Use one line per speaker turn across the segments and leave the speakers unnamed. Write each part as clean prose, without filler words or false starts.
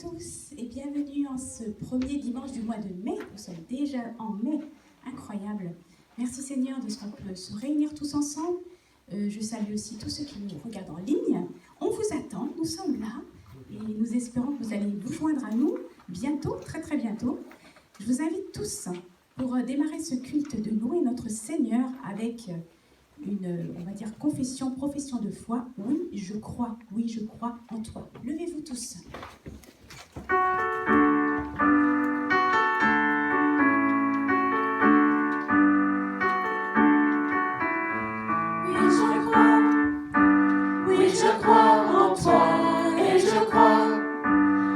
tous et bienvenue en ce premier dimanche du mois de mai. Nous sommes déjà en mai, incroyable. Merci Seigneur de ce qu'on peut se réunir tous ensemble. Je salue aussi tous ceux qui nous regardent en ligne. On vous attend, nous sommes là et nous espérons que vous allez vous joindre à nous bientôt, très très bientôt. Je vous invite tous pour démarrer ce culte de louer notre Seigneur avec une, on va dire, confession, profession de foi. Oui, je crois en toi. Levez-vous tous.
Oui, je crois en toi et je crois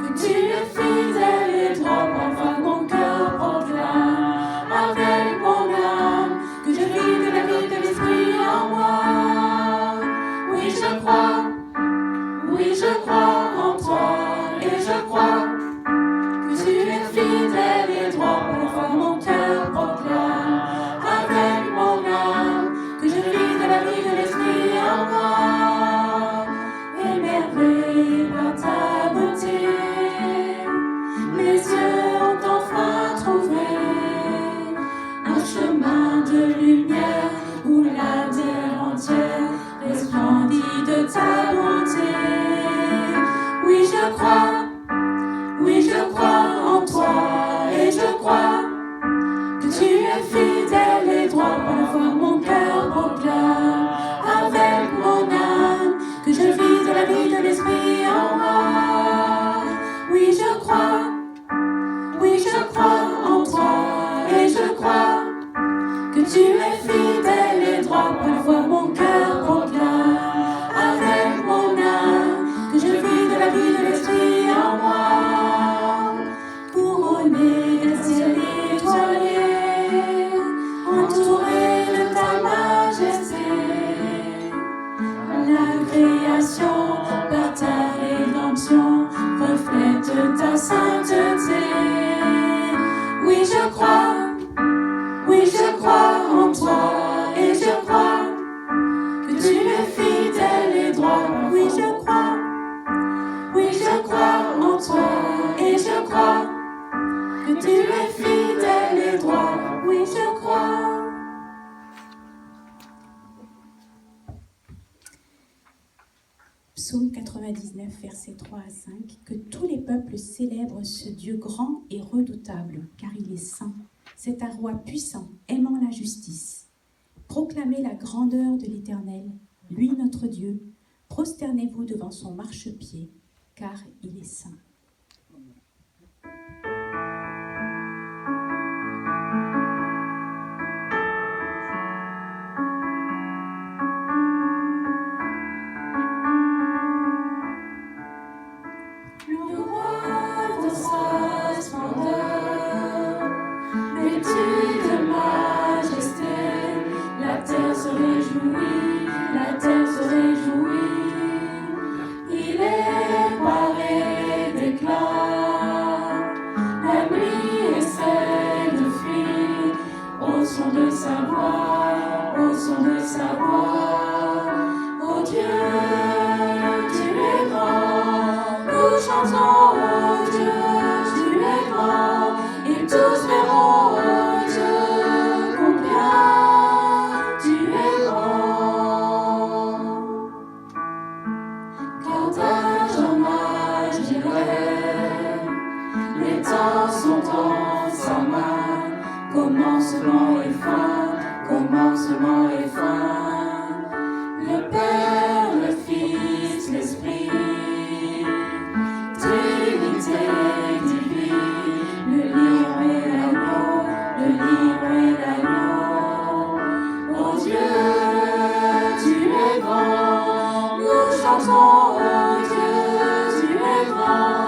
que tu es fidèle et droit. Parfois mon cœur proclame avec mon âme que je vis de la vie de l'Esprit en moi. Oui, je crois en toi et je crois que tu es fidèle et droit. Parfois mon cœur proclame avec mon âme que je vis de la vie de l'Esprit en moi. Émerveillé par ta beauté, mes yeux ont enfin trouvé un chemin de lumière où la terre entière resplendit de ta bonté. Oui, je crois en toi et je crois que tu es fidèle et droit. Parfois mon cœur proclame avec mon âme que je vis de la vie de l'Esprit en moi. Oui, je crois en toi et je crois que tu es fidèle et droit. Parfois mon cœur proclame avec mon âme que je vis de la vie de l'Esprit en moi. Couronné de ciel étoilé, entouré de ta majesté, la création par ta rédemption reflète ta sainteté. Oui, je crois en toi et je crois que tu es fidèle et droit. Oui, je crois en toi et je crois que tu es fidèle et droit. Oui, je crois.
Psaume 99, versets 3 à 5. Que tous les peuples célèbrent ce Dieu grand et redoutable, car il est saint. C'est un roi puissant, aimant la justice. Proclamez la grandeur de l'Éternel, lui notre Dieu. Prosternez-vous devant son marchepied, car il est saint.
Le roi de sa splendeur, vêtu de majesté, la terre se réjouit, la terre se réjouit. Il est paré d'éclat, la nuit essaie de fuir au son de sa voix, au son de sa voix. Oh Dieu, tu es grand, nous chantons, oh Dieu, tu es grand, et tous verront, oh Dieu, combien tu es grand. Car d'âge en âge dirait, les temps sont dans sa main, commencement et fin, commencement et fin. Le Père, le Fils, l'Esprit, Trinité divine, le lion et l'agneau, le lion et l'agneau. Oh Dieu, tu es grand, nous chantons, oh Dieu, tu es grand,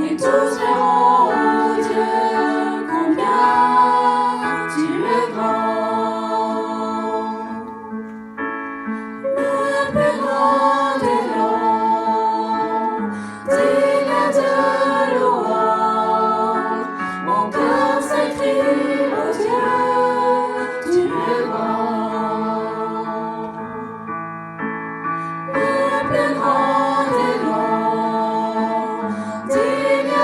et tous verront, oh Dieu, combien tu es grand. Le plus grand des noms, digne de louange, mon cœur s'écrie, oh Dieu, tu es grand. Le plus grand des noms, digne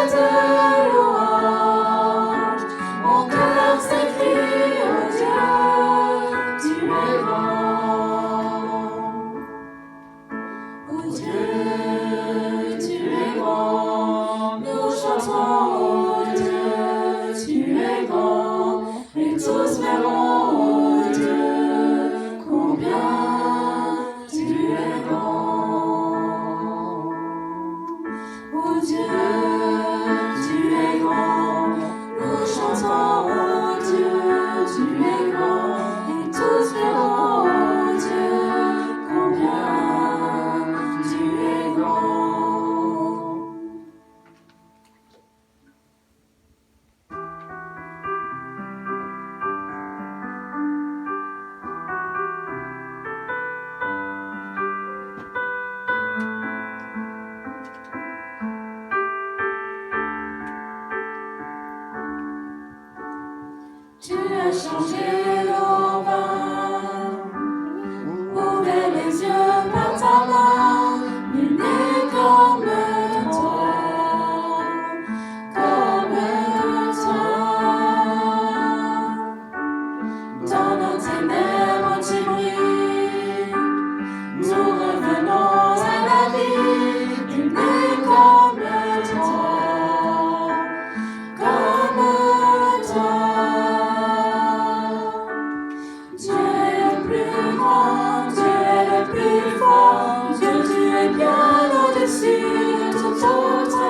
es bien au-dessus de tout autre.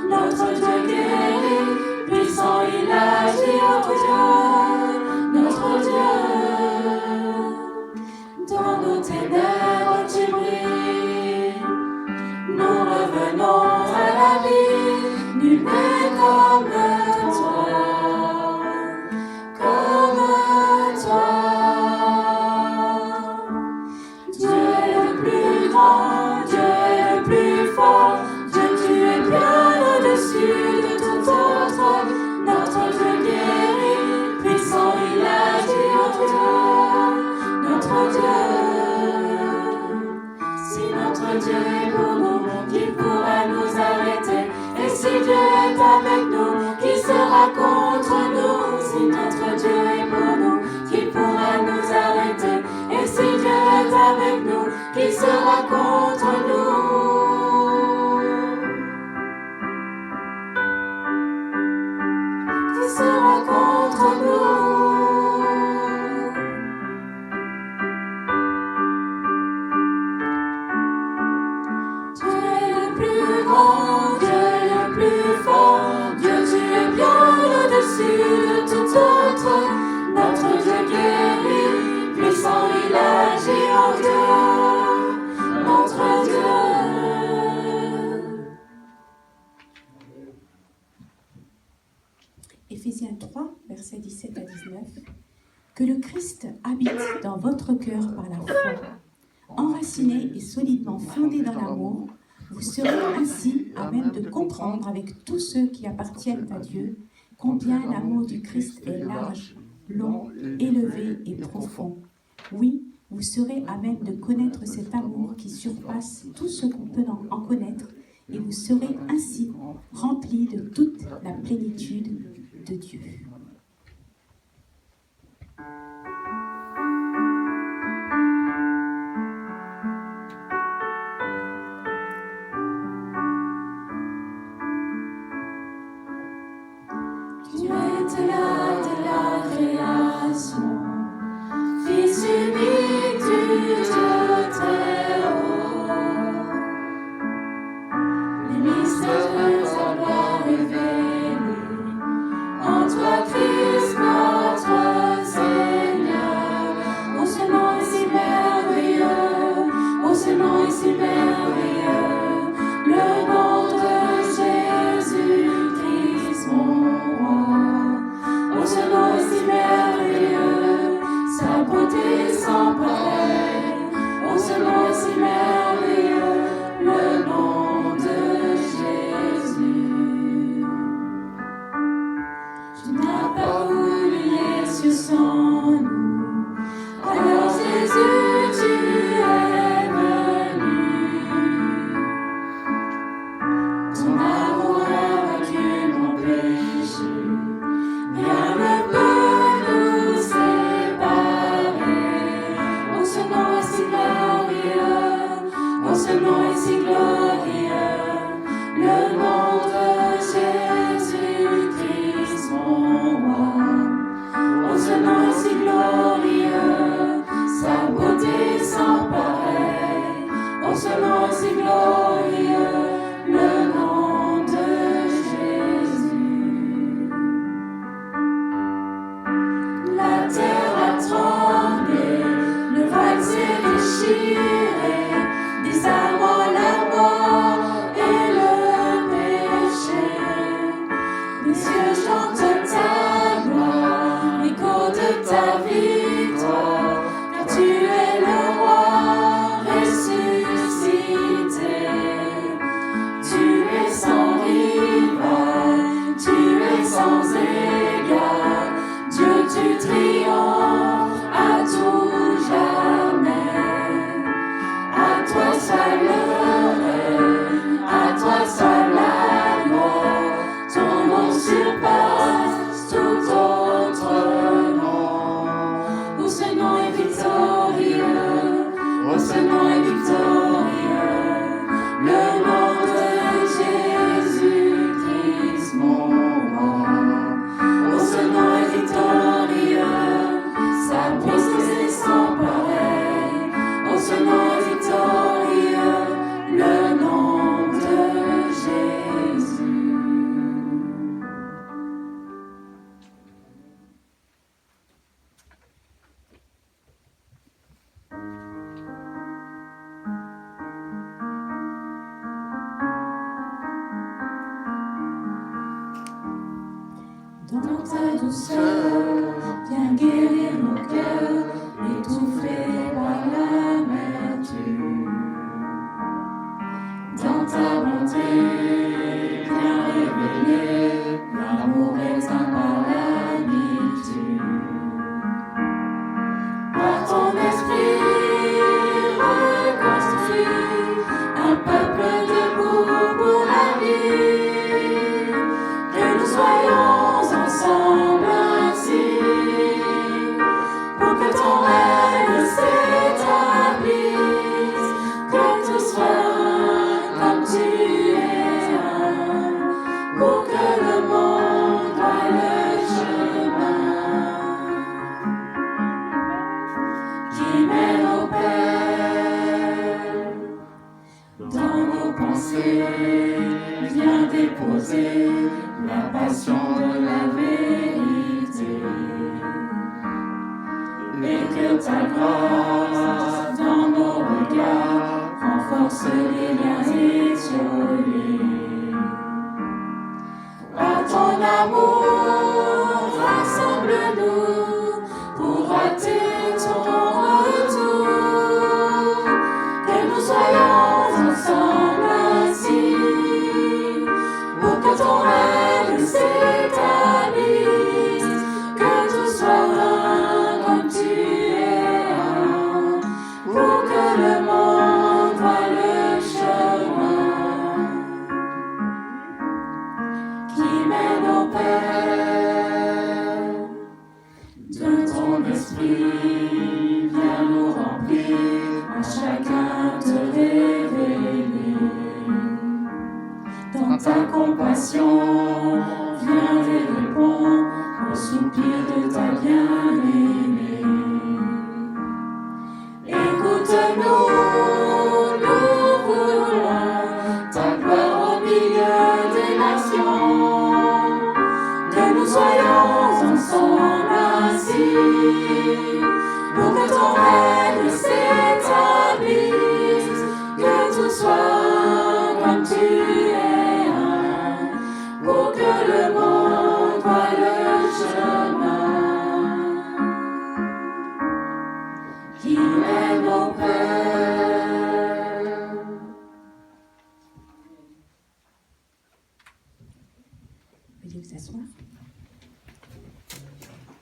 Notre Dieu guérit, puissant il agit, notre Dieu. Dans nos ténèbres tu brilles, nous revenons à la vie, nul n'est comme toi, comme toi. Dieu est le plus grand, Dieu est le plus fort, Dieu tu es bien au-dessus de tout autre. Notre Dieu guérit, puissant il agit, notre Dieu. Si notre Dieu est pour nous, qui pourra nous arrêter? Et si Dieu est avec nous, qui sera contre nous? Si notre Dieu est pour nous, qui pourra nous arrêter? Et si Dieu est avec nous, qui sera contre nous? Qui sera contre nous? Dieu est le plus grand, Dieu est le plus fort, Dieu tu es bien au-dessus de tout autre. Notre Dieu guérit, puissant il agit, en Dieu, notre Dieu.
Éphésiens 3, versets 17 à 19. Que le Christ habite dans votre cœur par la foi. Enraciné et solidement fondé dans l'amour, vous serez ainsi à même de comprendre avec tous ceux qui appartiennent à Dieu combien l'amour du Christ est large, long, élevé et profond. Oui, vous serez à même de connaître cet amour qui surpasse tout ce qu'on peut en connaître, et vous serez ainsi remplis de toute la plénitude de Dieu.
Tu étais là dès la création, Fils unique du Dieu très haut. Les mystères de ta gloire révélés, en toi Christ notre Seigneur. Oh ce nom est si merveilleux, oh ce nom est si merveilleux, le nom de Jésus-Christ mon roi. Oh ce nom est si merveilleux, sa beauté sans pareil. Oh ce nom est si merveilleux, le nom de Jésus. Dans ta douceur, viens guérir mon cœur, étouffé par l'amertume. Dans ta bonté, viens révéler l'amour éteint par l'habitude. Par ton esprit, reconstruis un peuple debout pour la vie. Que nous soyons ensemble ainsi, pour que ton règne s'établisse, que tout soit comme tu es un, pour que le monde voie le chemin qui mène au Père. Dans nos pensées, viens déposer la passion de la vérité, et que ta grâce dans nos regards renforce les liens étiolés. Par ton amour, rassemble-nous pour hâter ton retour. Que nous soyons ensemble ainsi, pour que ton règne s'établisse, que tout soit comme tu es un, pour que le monde voie le chemin qui mène au Père. De ton esprit, viens nous remplir, à chacun te révéler. Dans ta compassion, viens et réponds au soupir de ta bien-aimée. Écoute-nous, nous voulons ta gloire au milieu des nations. Que nous soyons ensemble ainsi, pour que ton règne s'établisse, que tout soit comme tu es un, pour que le monde voie le chemin qui mène au Père.
Veuillez vous asseoir.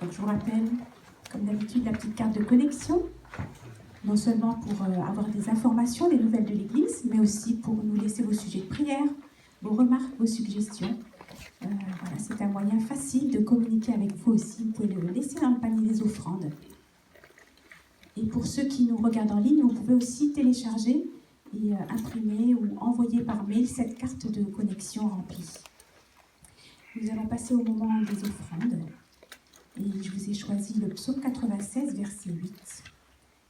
Donc, je vous rappelle, comme d'habitude, la petite carte de connexion, non seulement pour avoir des informations, des nouvelles de l'Église, mais aussi pour nous laisser vos sujets de prière, vos remarques, vos suggestions. Voilà, c'est un moyen facile de communiquer avec vous aussi. Vous pouvez le laisser dans le panier des offrandes. Et pour ceux qui nous regardent en ligne, vous pouvez aussi télécharger et imprimer ou envoyer par mail cette carte de connexion remplie. Nous allons passer au moment des offrandes. Et je vous ai choisi le psaume 96, verset 8.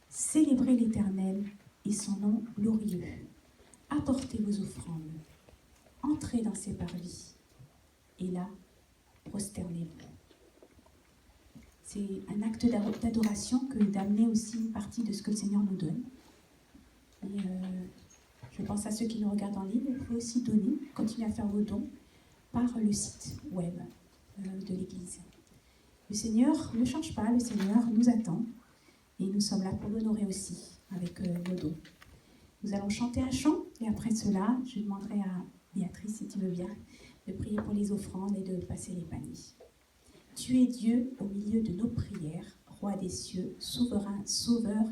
Célébrez l'Éternel et son nom glorieux. Apportez vos offrandes. Entrez dans ses parvis. Et là, prosternez-vous. C'est un acte d'adoration que d'amener aussi une partie de ce que le Seigneur nous donne. Et je pense à ceux qui nous regardent en ligne. Vous pouvez aussi donner, continuer à faire vos dons par le site web de l'Église. Le Seigneur ne change pas, le Seigneur nous attend et nous sommes là pour l'honorer aussi avec nos dons. Nous allons chanter un chant et après cela, je demanderai à Béatrice, si tu veux bien, de prier pour les offrandes et de passer les paniers. Tu es Dieu au milieu de nos prières, Roi des cieux, souverain, sauveur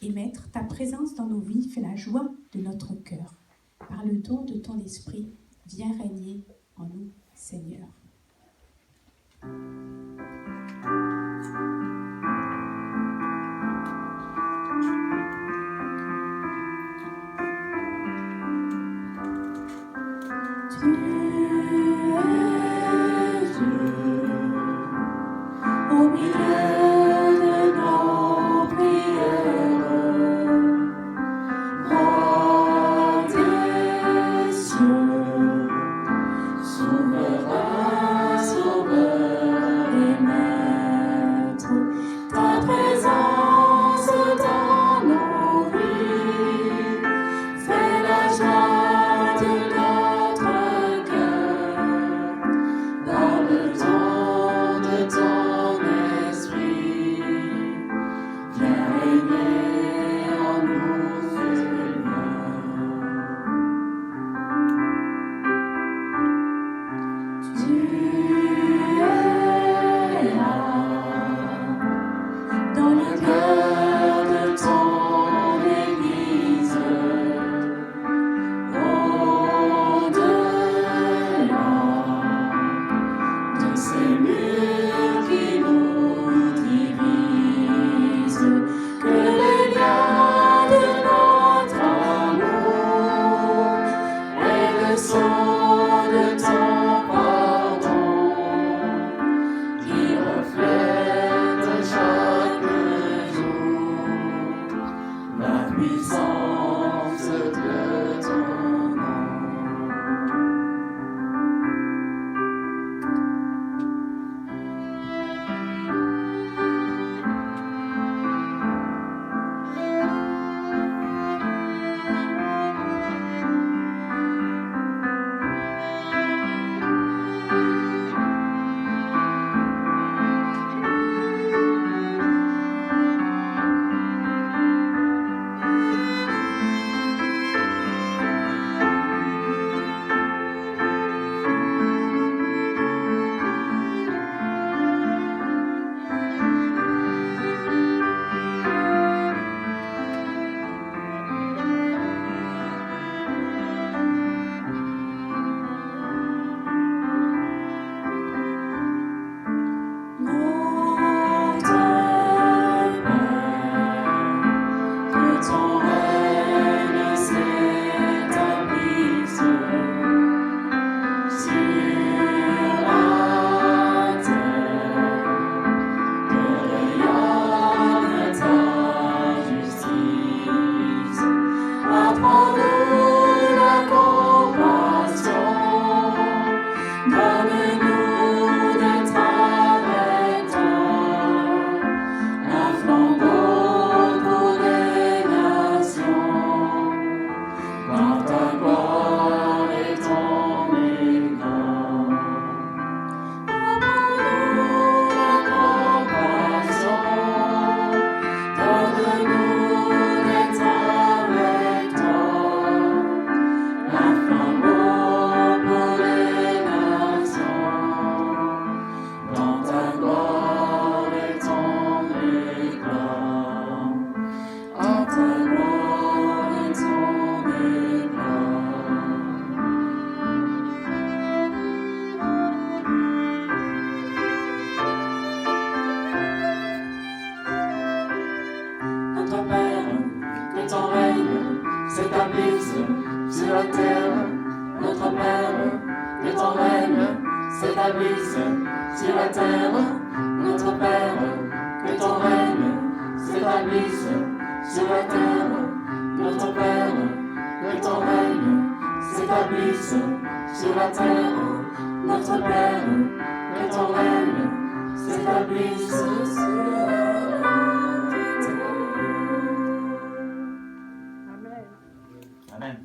et Maître. Ta présence dans nos vies fait la joie de notre cœur. Par le don de ton esprit, viens régner en nous, Seigneur.
Au milieu de nos prières, Roi des cieux, souverain, sauveur et maître, ta présence dans nos vies fait la joie de notre s'établisse sur la terre, notre Père, que ton règne s'établisse sur la terre, notre Père, que ton règne s'établisse sur la terre, notre Père, que ton règne s'établisse sur la terre.
Amen.
Amen.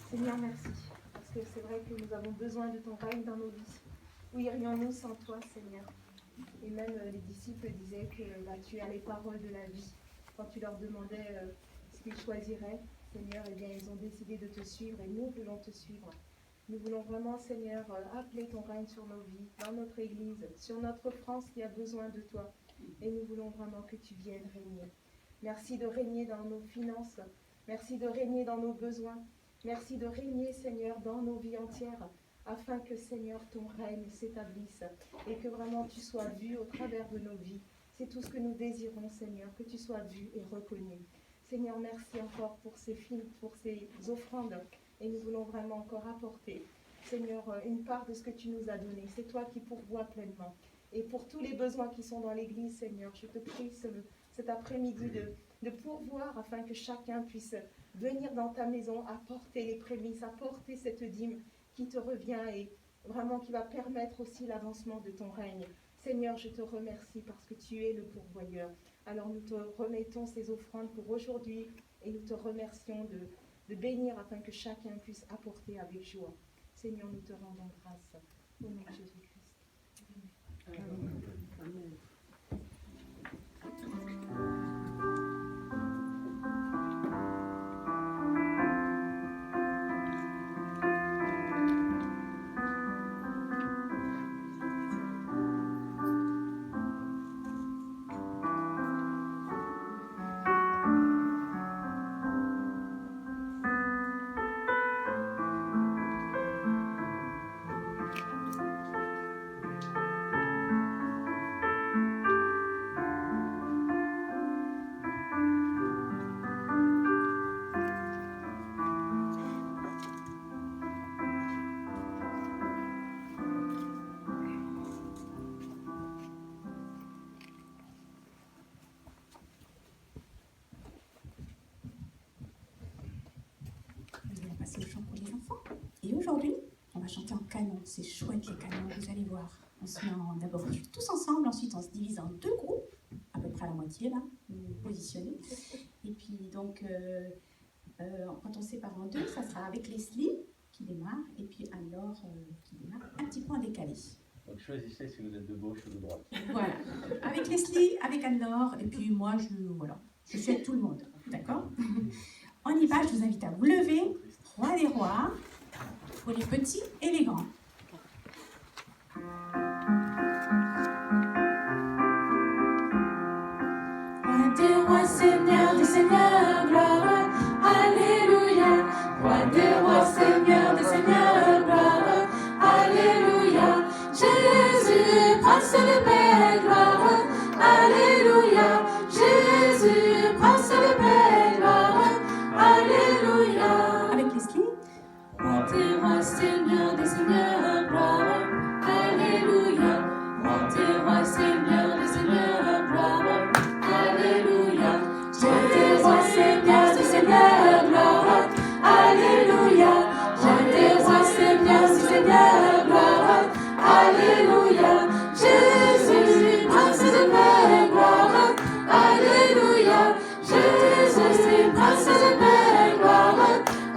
Seigneur, merci, parce que c'est vrai que nous avons besoin de ton règne dans nos vies. Où irions-nous sans toi, Seigneur? Et même les disciples disaient que tu as les paroles de la vie. Quand tu leur demandais ce qu'ils choisiraient, Seigneur, eh bien, ils ont décidé de te suivre et nous voulons te suivre. Nous voulons vraiment, Seigneur, appeler ton règne sur nos vies, dans notre Église, sur notre France qui a besoin de toi. Et nous voulons vraiment que tu viennes régner. Merci de régner dans nos finances. Merci de régner dans nos besoins. Merci de régner, Seigneur, dans nos vies entières, afin que, Seigneur, ton règne s'établisse et que vraiment tu sois vu au travers de nos vies. C'est tout ce que nous désirons, Seigneur, que tu sois vu et reconnu. Seigneur, merci encore pour ces offrandes et nous voulons vraiment encore apporter, Seigneur, une part de ce que tu nous as donné. C'est toi qui pourvois pleinement. Et pour tous les besoins qui sont dans l'Église, Seigneur, je te prie cet après-midi de pourvoir afin que chacun puisse venir dans ta maison, apporter les prémices, apporter cette dîme qui te revient et vraiment qui va permettre aussi l'avancement de ton règne. Seigneur, je te remercie parce que tu es le pourvoyeur. Alors nous te remettons ces offrandes pour aujourd'hui et nous te remercions de bénir afin que chacun puisse apporter avec joie. Seigneur, nous te rendons grâce. Au nom de Jésus-Christ. Amen. Amen.
C'est le chant pour les enfants. Et aujourd'hui, on va chanter en canon. C'est chouette les canons, vous allez voir. On se met d'abord tous ensemble, ensuite on se divise en deux groupes, à peu près à la moitié là, positionnés. Et puis donc, quand on sépare en deux, ça sera avec Leslie qui démarre, et puis Anne-Laure qui démarre un petit peu en décalé.
Donc choisissez si vous êtes de gauche ou de droite.
Voilà, avec Leslie, avec Anne-Laure, et puis moi, je suis avec tout le monde, d'accord? On y va, je vous invite à vous lever. Roi des rois, pour les petits et les grands.
Roi des rois, Seigneur des seigneurs, gloire, alléluia. Roi des rois, Seigneur des seigneurs, gloire, alléluia. Jésus, prince de paix, gloire, alléluia. Jésus, prince de paix, gloire, alléluia.
Avec Leslie.
Roi des rois, Seigneur des seigneurs, gloire, alléluia. Roi des rois, Seigneur des seigneurs, gloire, alléluia. Roi des rois, Seigneur des seigneurs, gloire, alléluia. Roi des rois, Seigneur des seigneurs, gloire, alléluia. Jésus, prince de paix, gloire, alléluia. Jésus, prince de paix, gloire,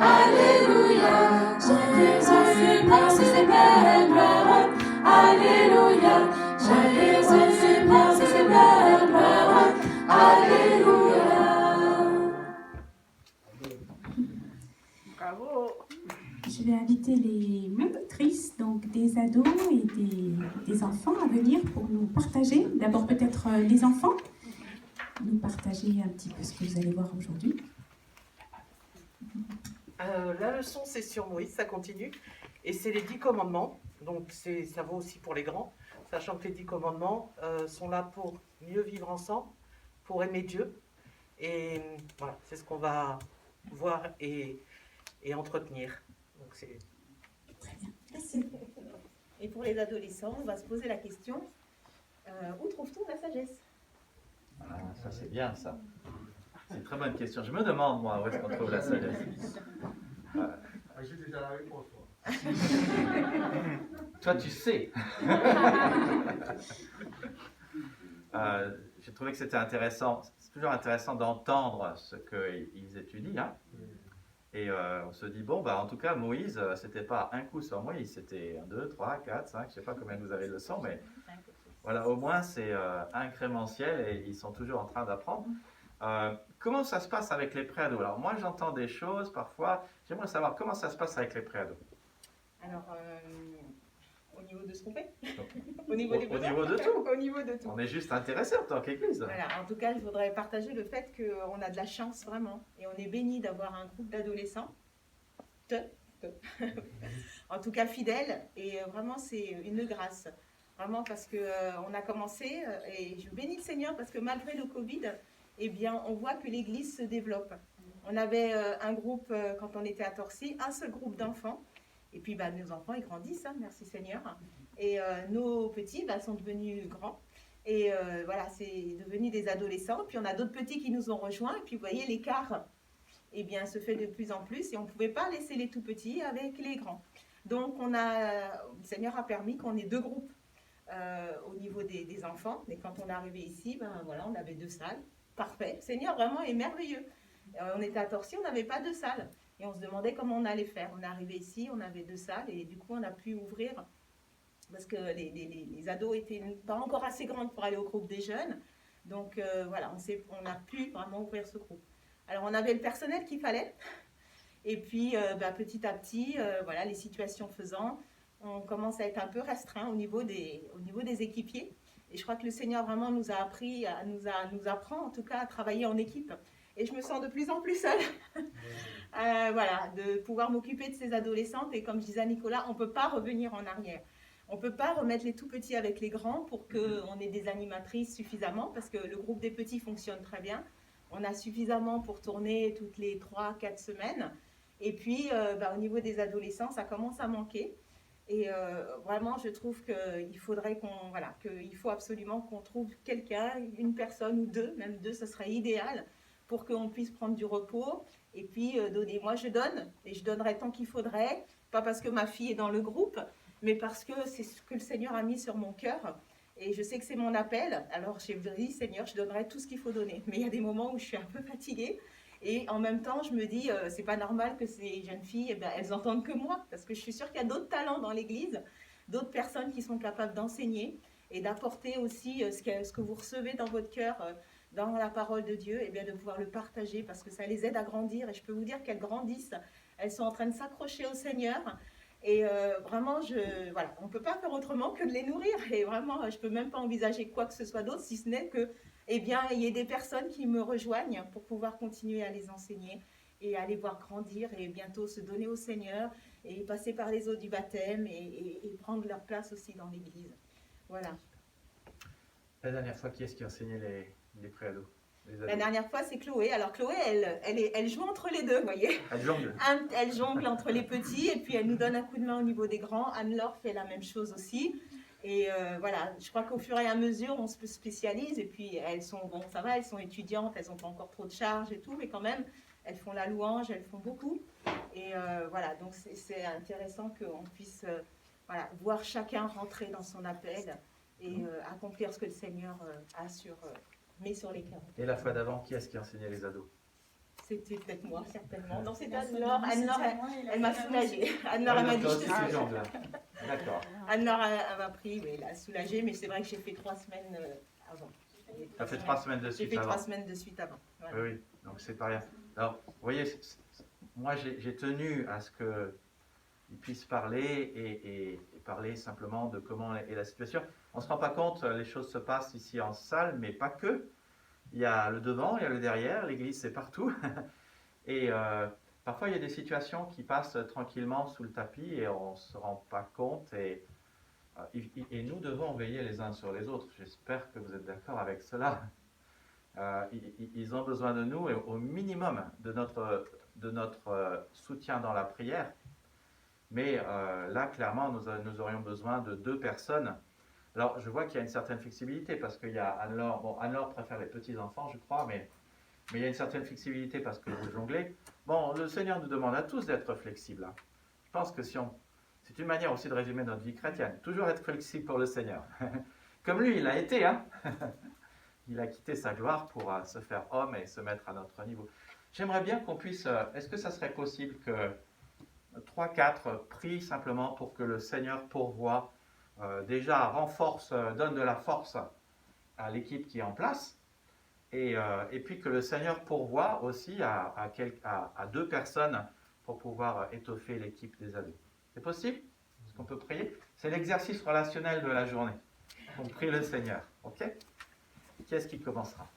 alléluia. Jésus, prince de paix, gloire, alléluia. Jésus, prince de paix, gloire, alléluia.
Bravo.
Je vais inviter les monitrices, donc des ados et des enfants à venir pour nous partager. D'abord peut-être les enfants, nous partager un petit peu ce que vous allez voir aujourd'hui.
La leçon, c'est sur Moïse, ça continue. Et c'est les 10 commandements. Donc, ça vaut aussi pour les grands, sachant que les 10 commandements sont là pour mieux vivre ensemble, pour aimer Dieu. Et voilà, c'est ce qu'on va voir et entretenir. Donc c'est
Très bien. Merci.
Et pour les adolescents, on va se poser la question, où trouve-t-on la sagesse?
Ah, ça c'est bien ça. C'est une très bonne question. Je me demande, moi, où est-ce qu'on trouve la sagesse.
J'ai déjà la réponse, moi.
Toi, tu sais. J'ai trouvé que c'était intéressant. C'est toujours intéressant d'entendre ce qu'ils étudient. Hein. Et on se dit, bon, bah, en tout cas, Moïse, c'était pas un coup sur Moïse, c'était 1, 2, 3, 4, 5, je sais pas combien vous avez de leçons, mais voilà, au moins c'est incrémentiel et ils sont toujours en train d'apprendre. Comment ça se passe avec les préados? Alors moi j'entends des choses parfois, j'aimerais savoir comment ça se passe avec les préados.
Alors, au niveau de ce qu'on fait?
Au
Au niveau des besoins?
niveau de tout.
Au niveau de tout.
On est juste intéressés en tant qu'église.
Voilà, en tout cas, je voudrais partager le fait qu'on a de la chance vraiment et on est béni d'avoir un groupe d'adolescents, en tout cas fidèles, et vraiment c'est une grâce, vraiment parce qu'on a commencé et je bénis le Seigneur parce que malgré le Covid, eh bien, on voit que l'Église se développe. On avait un groupe quand on était à Torcy, un seul groupe d'enfants, et puis bah, nos enfants ils grandissent, hein, merci Seigneur, et nos petits bah, sont devenus grands. Et voilà, c'est devenu des adolescents. Puis on a d'autres petits qui nous ont rejoints. Et puis vous voyez, l'écart eh bien, se fait de plus en plus. Et on ne pouvait pas laisser les tout petits avec les grands. Donc le Seigneur a permis qu'on ait deux groupes au niveau des enfants. Mais quand on est arrivé ici, ben, voilà, on avait deux salles. Parfait. Le Seigneur vraiment est merveilleux. On était à Torcy, on n'avait pas de salle. Et on se demandait comment on allait faire. On est arrivé ici, on avait deux salles. Et du coup, on a pu ouvrir... parce que les ados étaient pas encore assez grandes pour aller au groupe des jeunes. Donc voilà, on a pu vraiment ouvrir ce groupe. Alors on avait le personnel qu'il fallait. Et puis bah, petit à petit, voilà, les situations faisant, on commence à être un peu restreint au niveau des équipiers. Et je crois que le Seigneur vraiment nous a appris, nous apprend en tout cas à travailler en équipe. Et je me sens de plus en plus seule. Voilà, de pouvoir m'occuper de ces adolescentes. Et comme je disais à Nicolas, on ne peut pas revenir en arrière. On ne peut pas remettre les tout petits avec les grands pour qu'on ait des animatrices suffisamment, parce que le groupe des petits fonctionne très bien. On a suffisamment pour tourner toutes les 3-4 semaines. Et puis, bah, au niveau des adolescents, ça commence à manquer. Et vraiment, je trouve qu'il faudrait qu'il faut absolument qu'on trouve quelqu'un, une personne ou deux, même deux, ce serait idéal, pour qu'on puisse prendre du repos et puis donner. Moi, je donne, et je donnerai tant qu'il faudrait, pas parce que ma fille est dans le groupe, mais parce que c'est ce que le Seigneur a mis sur mon cœur. Et je sais que c'est mon appel. Alors j'ai dit, Seigneur, je donnerai tout ce qu'il faut donner. Mais il y a des moments où je suis un peu fatiguée. Et en même temps, je me dis, c'est pas normal que ces jeunes filles, eh ben, elles entendent que moi. Parce que je suis sûre qu'il y a d'autres talents dans l'Église, d'autres personnes qui sont capables d'enseigner et d'apporter aussi ce que vous recevez dans votre cœur, dans la parole de Dieu, et bien de pouvoir le partager parce que ça les aide à grandir. Et je peux vous dire qu'elles grandissent. Elles sont en train de s'accrocher au Seigneur. Et vraiment, voilà, on ne peut pas faire autrement que de les nourrir. Et vraiment, je ne peux même pas envisager quoi que ce soit d'autre, si ce n'est que, eh bien, il y ait des personnes qui me rejoignent pour pouvoir continuer à les enseigner et à les voir grandir et bientôt se donner au Seigneur et passer par les eaux du baptême et prendre leur place aussi dans l'Église. Voilà.
La dernière fois, qui est-ce qui enseignait les préados?
La dernière fois, c'est Chloé. Alors Chloé, elle joue entre les deux, vous voyez.
Elle jongle.
Elle jongle entre les petits et puis elle nous donne un coup de main au niveau des grands. Anne-Laure fait la même chose aussi. Et voilà, je crois qu'au fur et à mesure, on se spécialise. Et puis elles sont, bon, ça va, elles sont étudiantes, elles n'ont pas encore trop de charges et tout, mais quand même, elles font la louange, elles font beaucoup. Et voilà, donc c'est intéressant qu'on puisse voilà, voir chacun rentrer dans son appel et accomplir ce que le Seigneur met sur les cœurs.
Et la fois d'avant, qui est-ce qui enseignait les ados?
C'était peut-être moi, certainement. Non, c'était Anne-Laure. Anne-Laure, elle m'a soulagée. Anne-Laure, elle m'a dit, je te
suis
soulage.
D'accord.
Anne-Laure, elle m'a pris, oui, elle a soulagé, mais c'est vrai que j'ai fait 3 semaines avant.
Ça fait 3 semaines de
J'ai
suite
fait
avant.
3 semaines de suite avant. Voilà.
Oui, donc c'est pas rien. Alors, vous voyez, moi j'ai tenu à ce qu'ils puissent parler et parler simplement de comment est la situation. On ne se rend pas compte, les choses se passent ici en salle, mais pas que. Il y a le devant, il y a le derrière, l'église c'est partout. Et parfois il y a des situations qui passent tranquillement sous le tapis et on ne se rend pas compte. Et nous devons veiller les uns sur les autres. J'espère que vous êtes d'accord avec cela. Ils ont besoin de nous et au minimum de notre soutien dans la prière. Mais là, clairement, nous aurions besoin de 2 personnes. Alors, je vois qu'il y a une certaine flexibilité parce qu'il y a Anne-Laure. Bon, Anne-Laure préfère les petits-enfants, je crois, mais il y a une certaine flexibilité parce que vous jonglez. Bon, le Seigneur nous demande à tous d'être flexibles. Hein. Je pense que c'est une manière aussi de résumer notre vie chrétienne. Toujours être flexible pour le Seigneur. Comme lui, il a été. Hein. Il a quitté sa gloire pour se faire homme et se mettre à notre niveau. J'aimerais bien qu'on puisse... Est-ce que ça serait possible que 3-4 prient simplement pour que le Seigneur pourvoie, déjà renforce, donne de la force à l'équipe qui est en place, et puis que le Seigneur pourvoie aussi à 2 personnes pour pouvoir étoffer l'équipe des ados. C'est possible? Est-ce qu'on peut prier? C'est l'exercice relationnel de la journée. On prie le Seigneur. Ok? Qui est-ce qui commencera?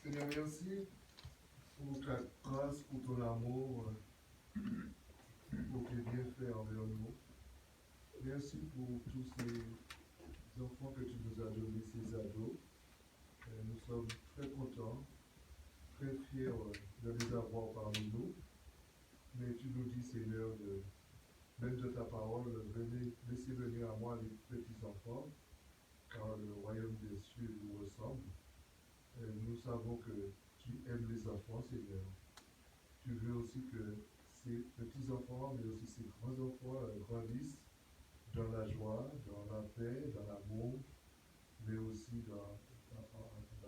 Seigneur, merci pour ta grâce, pour ton amour, pour tes bienfaits envers nous. Merci pour tous ces enfants que tu nous as donnés, ces ados. Nous sommes très contents, très fiers de les avoir parmi nous. Mais tu nous dis, Seigneur, même de ta parole, venez, laissez venir à moi les petits enfants, car le royaume des cieux nous ressemble. Nous savons que tu aimes les enfants, Seigneur. Tu veux aussi que ces petits enfants, mais aussi ces grands enfants grandissent dans la joie, dans la paix, dans l'amour, mais aussi dans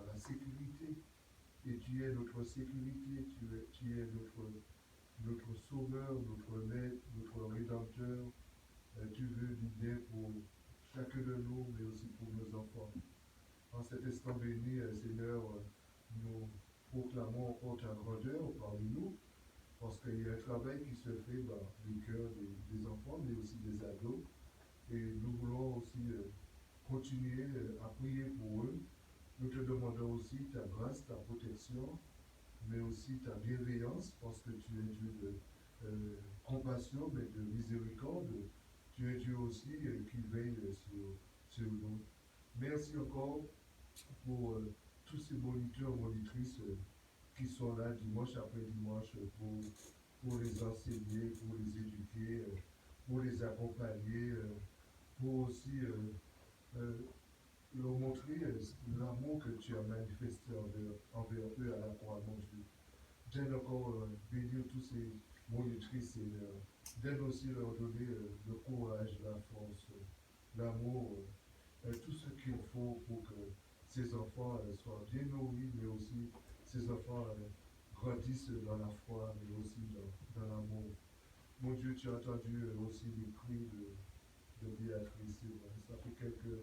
la sécurité. Et tu es notre sécurité, tu es notre sauveur, notre maître, notre rédempteur. Tu veux du bien pour chacun de nous, mais aussi pour nos enfants. En cet instant béni, Seigneur, nous proclamons encore ta grandeur parmi nous, parce qu'il y a un travail qui se fait dans les cœurs des enfants, mais aussi des ados. Et nous voulons aussi continuer à prier pour eux. Nous te demandons aussi ta grâce, ta protection, mais aussi ta bienveillance, parce que tu es Dieu de compassion, mais de miséricorde. Tu es Dieu aussi qui veille sur nous. Merci encore pour tous ces moniteurs, monitrices qui sont là dimanche après dimanche pour les enseigner, pour les éduquer, pour les accompagner, pour aussi leur montrer l'amour que tu as manifesté envers eux à la croix, mon Dieu. J'aime encore bénir tous ces monitrices, Seigneur. J'aime aussi leur donner le courage, la force, l'amour, tout ce qu'il faut pour que ces enfants soient bien nourris, mais aussi ces enfants grandissent dans la foi, mais aussi dans l'amour. Mon Dieu, tu as entendu aussi les cris de Béatrice. Ça fait quelques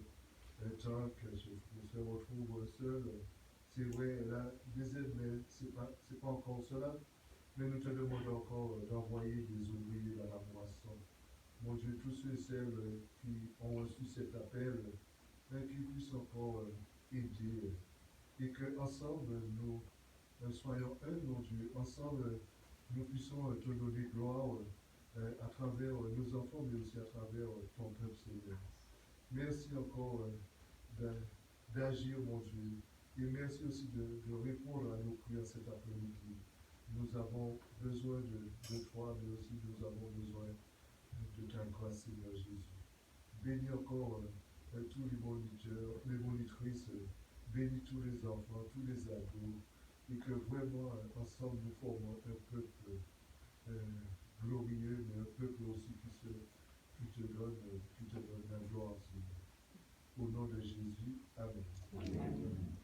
temps que je me retrouve seul. C'est vrai, elle a des aides, mais ce n'est pas encore cela. Mais nous te demandons encore d'envoyer des ouvriers dans la moisson. Mon Dieu, tous ceux et celles qui ont reçu cet appel, qu'ils puissent encore aider et qu'ensemble nous soyons un, mon Dieu. Ensemble, nous puissions te donner gloire à travers nos enfants, mais aussi à travers ton peuple, Seigneur. Merci encore d'agir, mon Dieu. Et merci aussi de répondre à nos prières cet après-midi. Nous avons besoin de toi, mais aussi nous avons besoin de ta grâce, Seigneur Jésus. Bénis encore tous les moniteurs, les monitrices, bénis tous les enfants, tous les ados, et que vraiment, ensemble, nous formons un peuple glorieux, mais un peuple aussi qui te donne la gloire, Seigneur. Au nom de Jésus, Amen. Amen.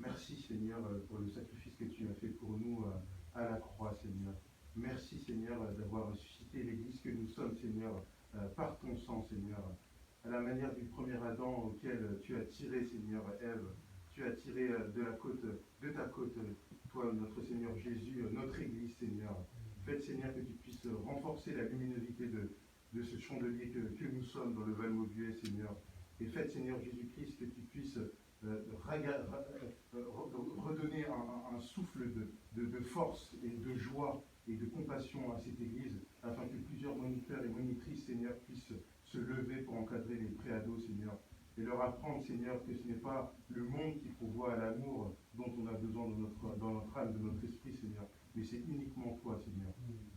Merci Seigneur pour le sacrifice que tu as fait pour nous à la croix, Seigneur. Merci Seigneur d'avoir ressuscité l'Église que nous sommes, Seigneur, par ton sang, Seigneur. À la manière du premier Adam auquel tu as tiré, Seigneur, Ève, tu as tiré de ta côte, toi, notre Seigneur Jésus, notre Église, Seigneur. Faites, Seigneur, que tu puisses renforcer la luminosité de ce chandelier que nous sommes dans le Val-Maubuet, Seigneur. Et faites, Seigneur Jésus-Christ, que tu puisses redonner un souffle de force et de joie et de compassion à cette Église, afin que plusieurs moniteurs et monitrices, Seigneur, puissent se lever pour encadrer les préados, Seigneur, et leur apprendre, Seigneur, que ce n'est pas le monde qui pourvoit à l'amour dont on a besoin dans notre âme, de notre esprit, Seigneur, mais c'est uniquement toi, Seigneur.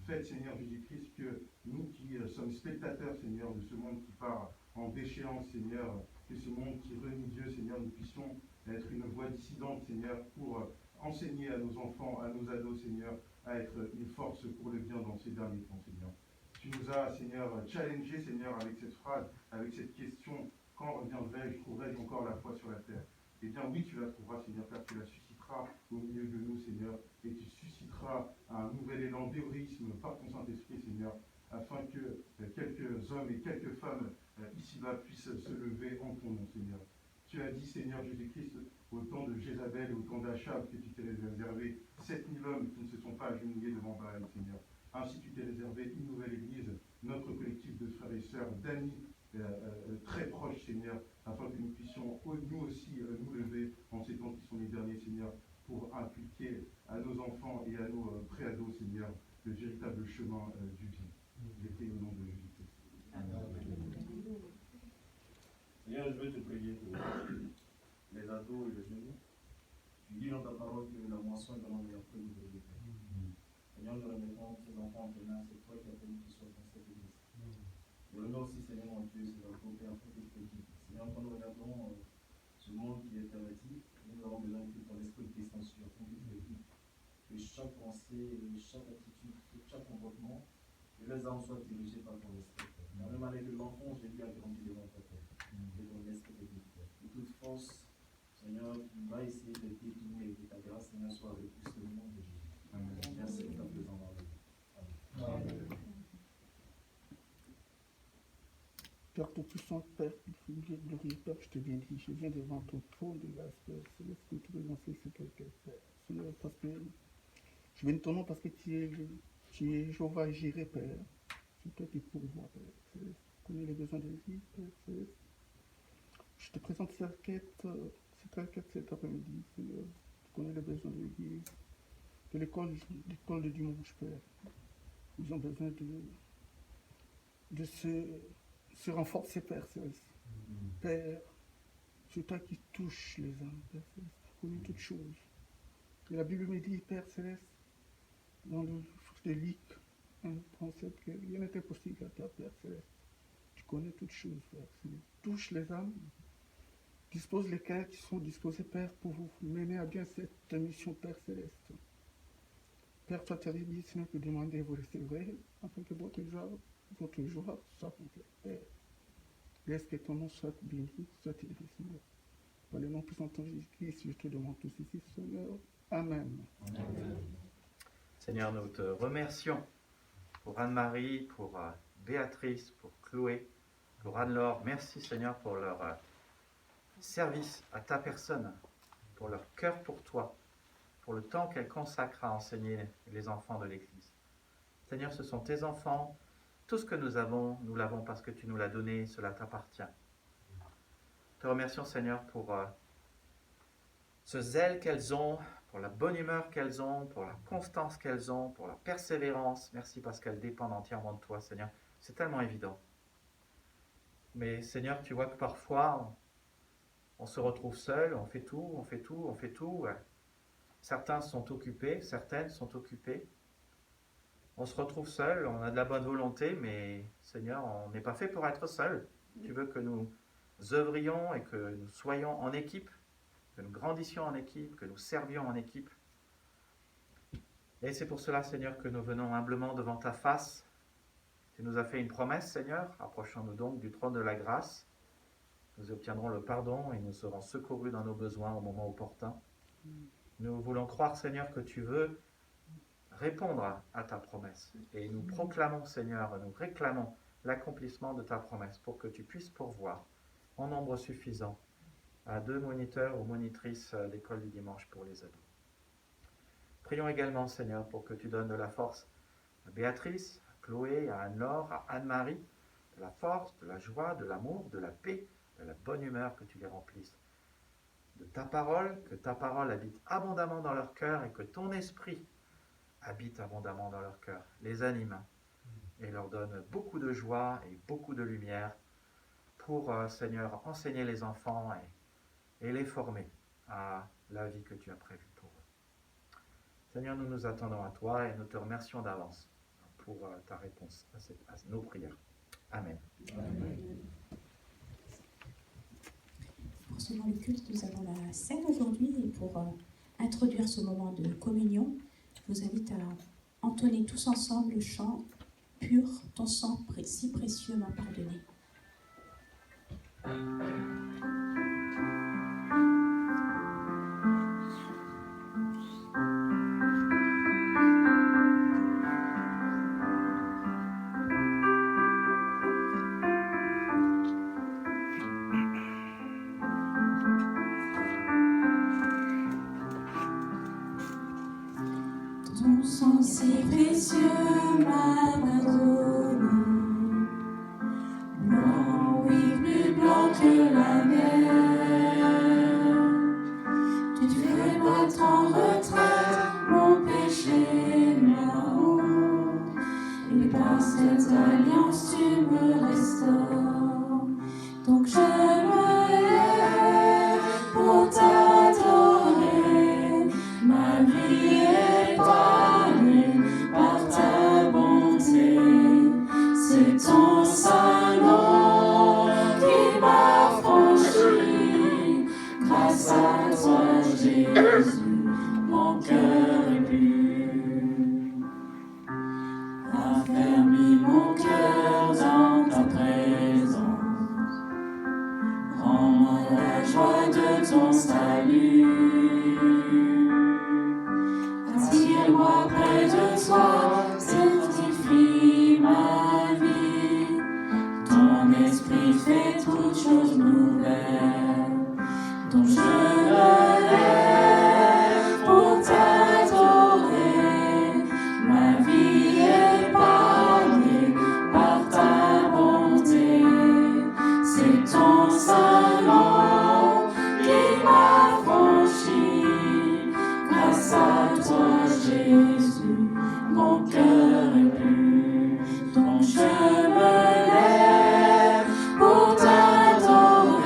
Faites, Seigneur Jésus-Christ, que nous qui sommes spectateurs, Seigneur, de ce monde qui part en déchéance, Seigneur, que ce monde qui renie Dieu, Seigneur, nous puissions être une voix dissidente, Seigneur, pour enseigner à nos enfants, à nos ados, Seigneur, à être une force pour le bien dans ces derniers temps, Seigneur. Tu nous as, Seigneur, challengé, Seigneur, avec cette phrase, avec cette question, quand reviendrai-je, trouverai-je encore la foi sur la terre? Eh bien oui, tu la trouveras, Seigneur, car tu la susciteras au milieu de nous, Seigneur, et tu susciteras un nouvel élan d'héroïsme par ton Saint-Esprit, Seigneur, afin que quelques hommes et quelques femmes ici-bas puissent se lever en ton nom, Seigneur. Tu as dit, Seigneur Jésus-Christ, au temps de Jézabel et au temps d'Achab, que tu t'es réservé 7000 hommes qui ne se sont pas agenouillés devant Baal, Seigneur. Ainsi, tu t'es réservé une nouvelle Église, notre collectif de frères et sœurs, d'amis très proches, Seigneur, afin que nous puissions, nous aussi, nous lever en ces temps qui sont les derniers, Seigneur, pour inculquer à nos enfants et à nos préados, Seigneur, le véritable chemin du bien. Je prie au nom de Jésus-Christ.
Seigneur, je veux te prier pour les ados et les jeunes. Tu dis dans ta parole que la moisson est dans meilleur fruit de Dieu. Seigneur, nous remettons ces enfants en tes mains, c'est toi qui as permis qu'ils soient dans cette église. Nous remets aussi, Seigneur, mon Dieu, ces enfants, Père, pour tes petits. Seigneur, quand nous regardons ce monde qui est perverti, nous avons besoin que ton esprit de censure, ton esprit, que chaque pensée, chaque attitude, chaque comportement, que les âmes soient dirigées par ton esprit. De la même manière que l'enfant Jésus a grandi devant ta terre, que ton esprit te guide. Que toute force, Seigneur, qui va essayer de détourner, que ta grâce, Seigneur, soit repoussée au nom de Jésus. Amen. Merci pour ta présence dans la vie. Amen.
Père Tout-Puissant, Père, glorieux Père, je te bénis. Je viens devant ton trône de grâce, Père. Céleste, que tu veux lancer ce quelqu'un, Père. Seigneur, parce que je bénis ton nom parce que tu es Jéhovah Jireh, Père. C'est toi qui pourvois, Père. Céleste, tu connais les besoins de vie, Père. Céleste. Je te présente cette requête cet après-midi, Seigneur. Tu connais les besoins de l'église, de l'école de dimanche, Père. Ils ont besoin de se renforcer, Père Céleste. Père, c'est toi qui touches les âmes, Père Céleste. Tu connais toutes choses. Et la Bible me dit, Père Céleste, dans le livre de Luc 1:37, que rien n'était possible à toi, Père Céleste. Tu connais toutes choses, Père Céleste. Touche les âmes, dispose les cœurs qui sont disposés, Père, pour vous mener à bien cette mission, Père Céleste. Père, toi, tu avais dit, Seigneur, que demandez, vous recevrez, afin que votre joie soit complète. Père, laisse que ton nom soit béni, soit élevé, Seigneur. Par le nom puissant de Jésus-Christ, je te demande tout ceci, Seigneur. Amen.
Amen. Seigneur, nous te remercions pour Anne-Marie, pour Béatrice, pour Chloé, pour Anne-Laure. Merci, Seigneur, pour leur service à ta personne, pour leur cœur pour toi, pour le temps qu'elles consacrent à enseigner les enfants de l'Église. Seigneur, ce sont tes enfants. Tout ce que nous avons, nous l'avons parce que tu nous l'as donné, cela t'appartient. Te remercions, Seigneur, pour ce zèle qu'elles ont, pour la bonne humeur qu'elles ont, pour la constance qu'elles ont, pour la persévérance. Merci parce qu'elles dépendent entièrement de toi, Seigneur. C'est tellement évident. Mais Seigneur, tu vois que parfois, on se retrouve seul, on fait tout. Certains sont occupés, certaines sont occupées. On se retrouve seul, on a de la bonne volonté, mais Seigneur, on n'est pas fait pour être seul. Tu veux que nous œuvrions et que nous soyons en équipe, que nous grandissions en équipe, que nous servions en équipe. Et c'est pour cela, Seigneur, que nous venons humblement devant ta face. Tu nous as fait une promesse, Seigneur. Approchons-nous donc du trône de la grâce. Nous obtiendrons le pardon et nous serons secourus dans nos besoins au moment opportun. Nous voulons croire, Seigneur, que tu veux répondre à ta promesse. Et nous proclamons, Seigneur, nous réclamons l'accomplissement de ta promesse pour que tu puisses pourvoir en nombre suffisant à 2 moniteurs ou monitrices d'école du dimanche pour les ados. Prions également, Seigneur, pour que tu donnes de la force à Béatrice, à Chloé, à Anne-Laure, à Anne-Marie, de la force, de la joie, de l'amour, de la paix, de la bonne humeur, que tu les remplisses de ta parole, que ta parole habite abondamment dans leur cœur et que ton esprit habite abondamment dans leur cœur, les anime et leur donne beaucoup de joie et beaucoup de lumière pour, Seigneur, enseigner les enfants et les former à la vie que tu as prévue pour eux. Seigneur, nous nous attendons à toi et nous te remercions d'avance pour ta réponse à nos prières. Amen.
Amen. Poursuivant le culte, nous avons la scène aujourd'hui et pour introduire ce moment de communion, je vous invite à entonner tous ensemble le chant « Pur, ton sang si précieux m'a pardonné ».
Ton sang si précieux m'a pardonné, blanc, oui, plus blanc que la mer. Tu fais battre en retraite mon péché, ma honte, et par cette alliance tu me restaures. Donc je me lève pour t'adorer, ma vie est épargnée par ta bonté. C'est ton saint nom qui m'a franchi. Grâce à toi, Jésus, mon cœur est pur. Affermis mon cœur dans ta présence. Rends-moi la joie de ton salut. Attire-moi près de toi, sanctifie ma vie. Ton esprit fait toutes choses nouvelles. Donc je me lève pour t'adorer. Ma vie est épargnée par ta bonté. C'est ton saint nom qui m'a franchi. Grâce à toi, Jésus, mon cœur est pur. Donc je me lève pour t'adorer.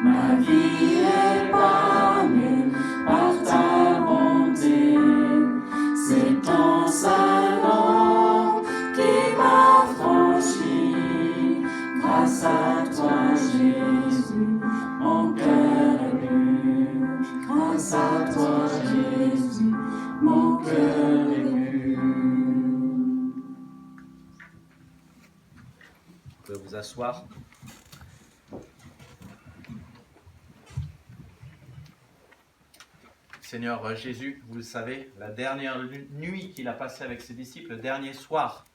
Ma vie est épargnée par ta bonté. C'est ton saint nom qui m'a franchi. Grâce à toi, Jésus, mon cœur est pur. Grâce à toi, Jésus, mon cœur est pur.
Vous pouvez vous asseoir. Seigneur Jésus, vous le savez, la dernière nuit qu'il a passée avec ses disciples, le dernier soir,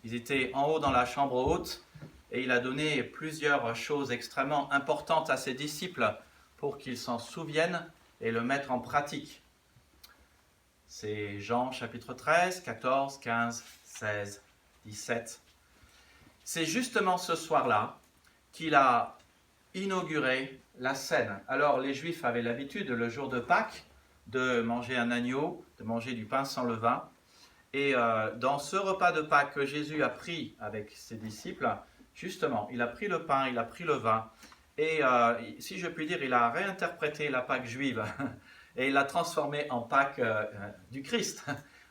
ils étaient en haut dans la chambre haute et il a donné plusieurs choses extrêmement importantes à ses disciples pour qu'ils s'en souviennent et le mettre en pratique. C'est Jean chapitre 13, 14, 15, 16, 17. C'est justement ce soir-là qu'il a inauguré la scène. Alors les Juifs avaient l'habitude, le jour de Pâques, de manger un agneau, de manger du pain sans levain. Et dans ce repas de Pâques que Jésus a pris avec ses disciples, justement, il a pris le pain, il a pris le vin, et si je puis dire, il a réinterprété la Pâque juive, et il l'a transformée en Pâque du Christ,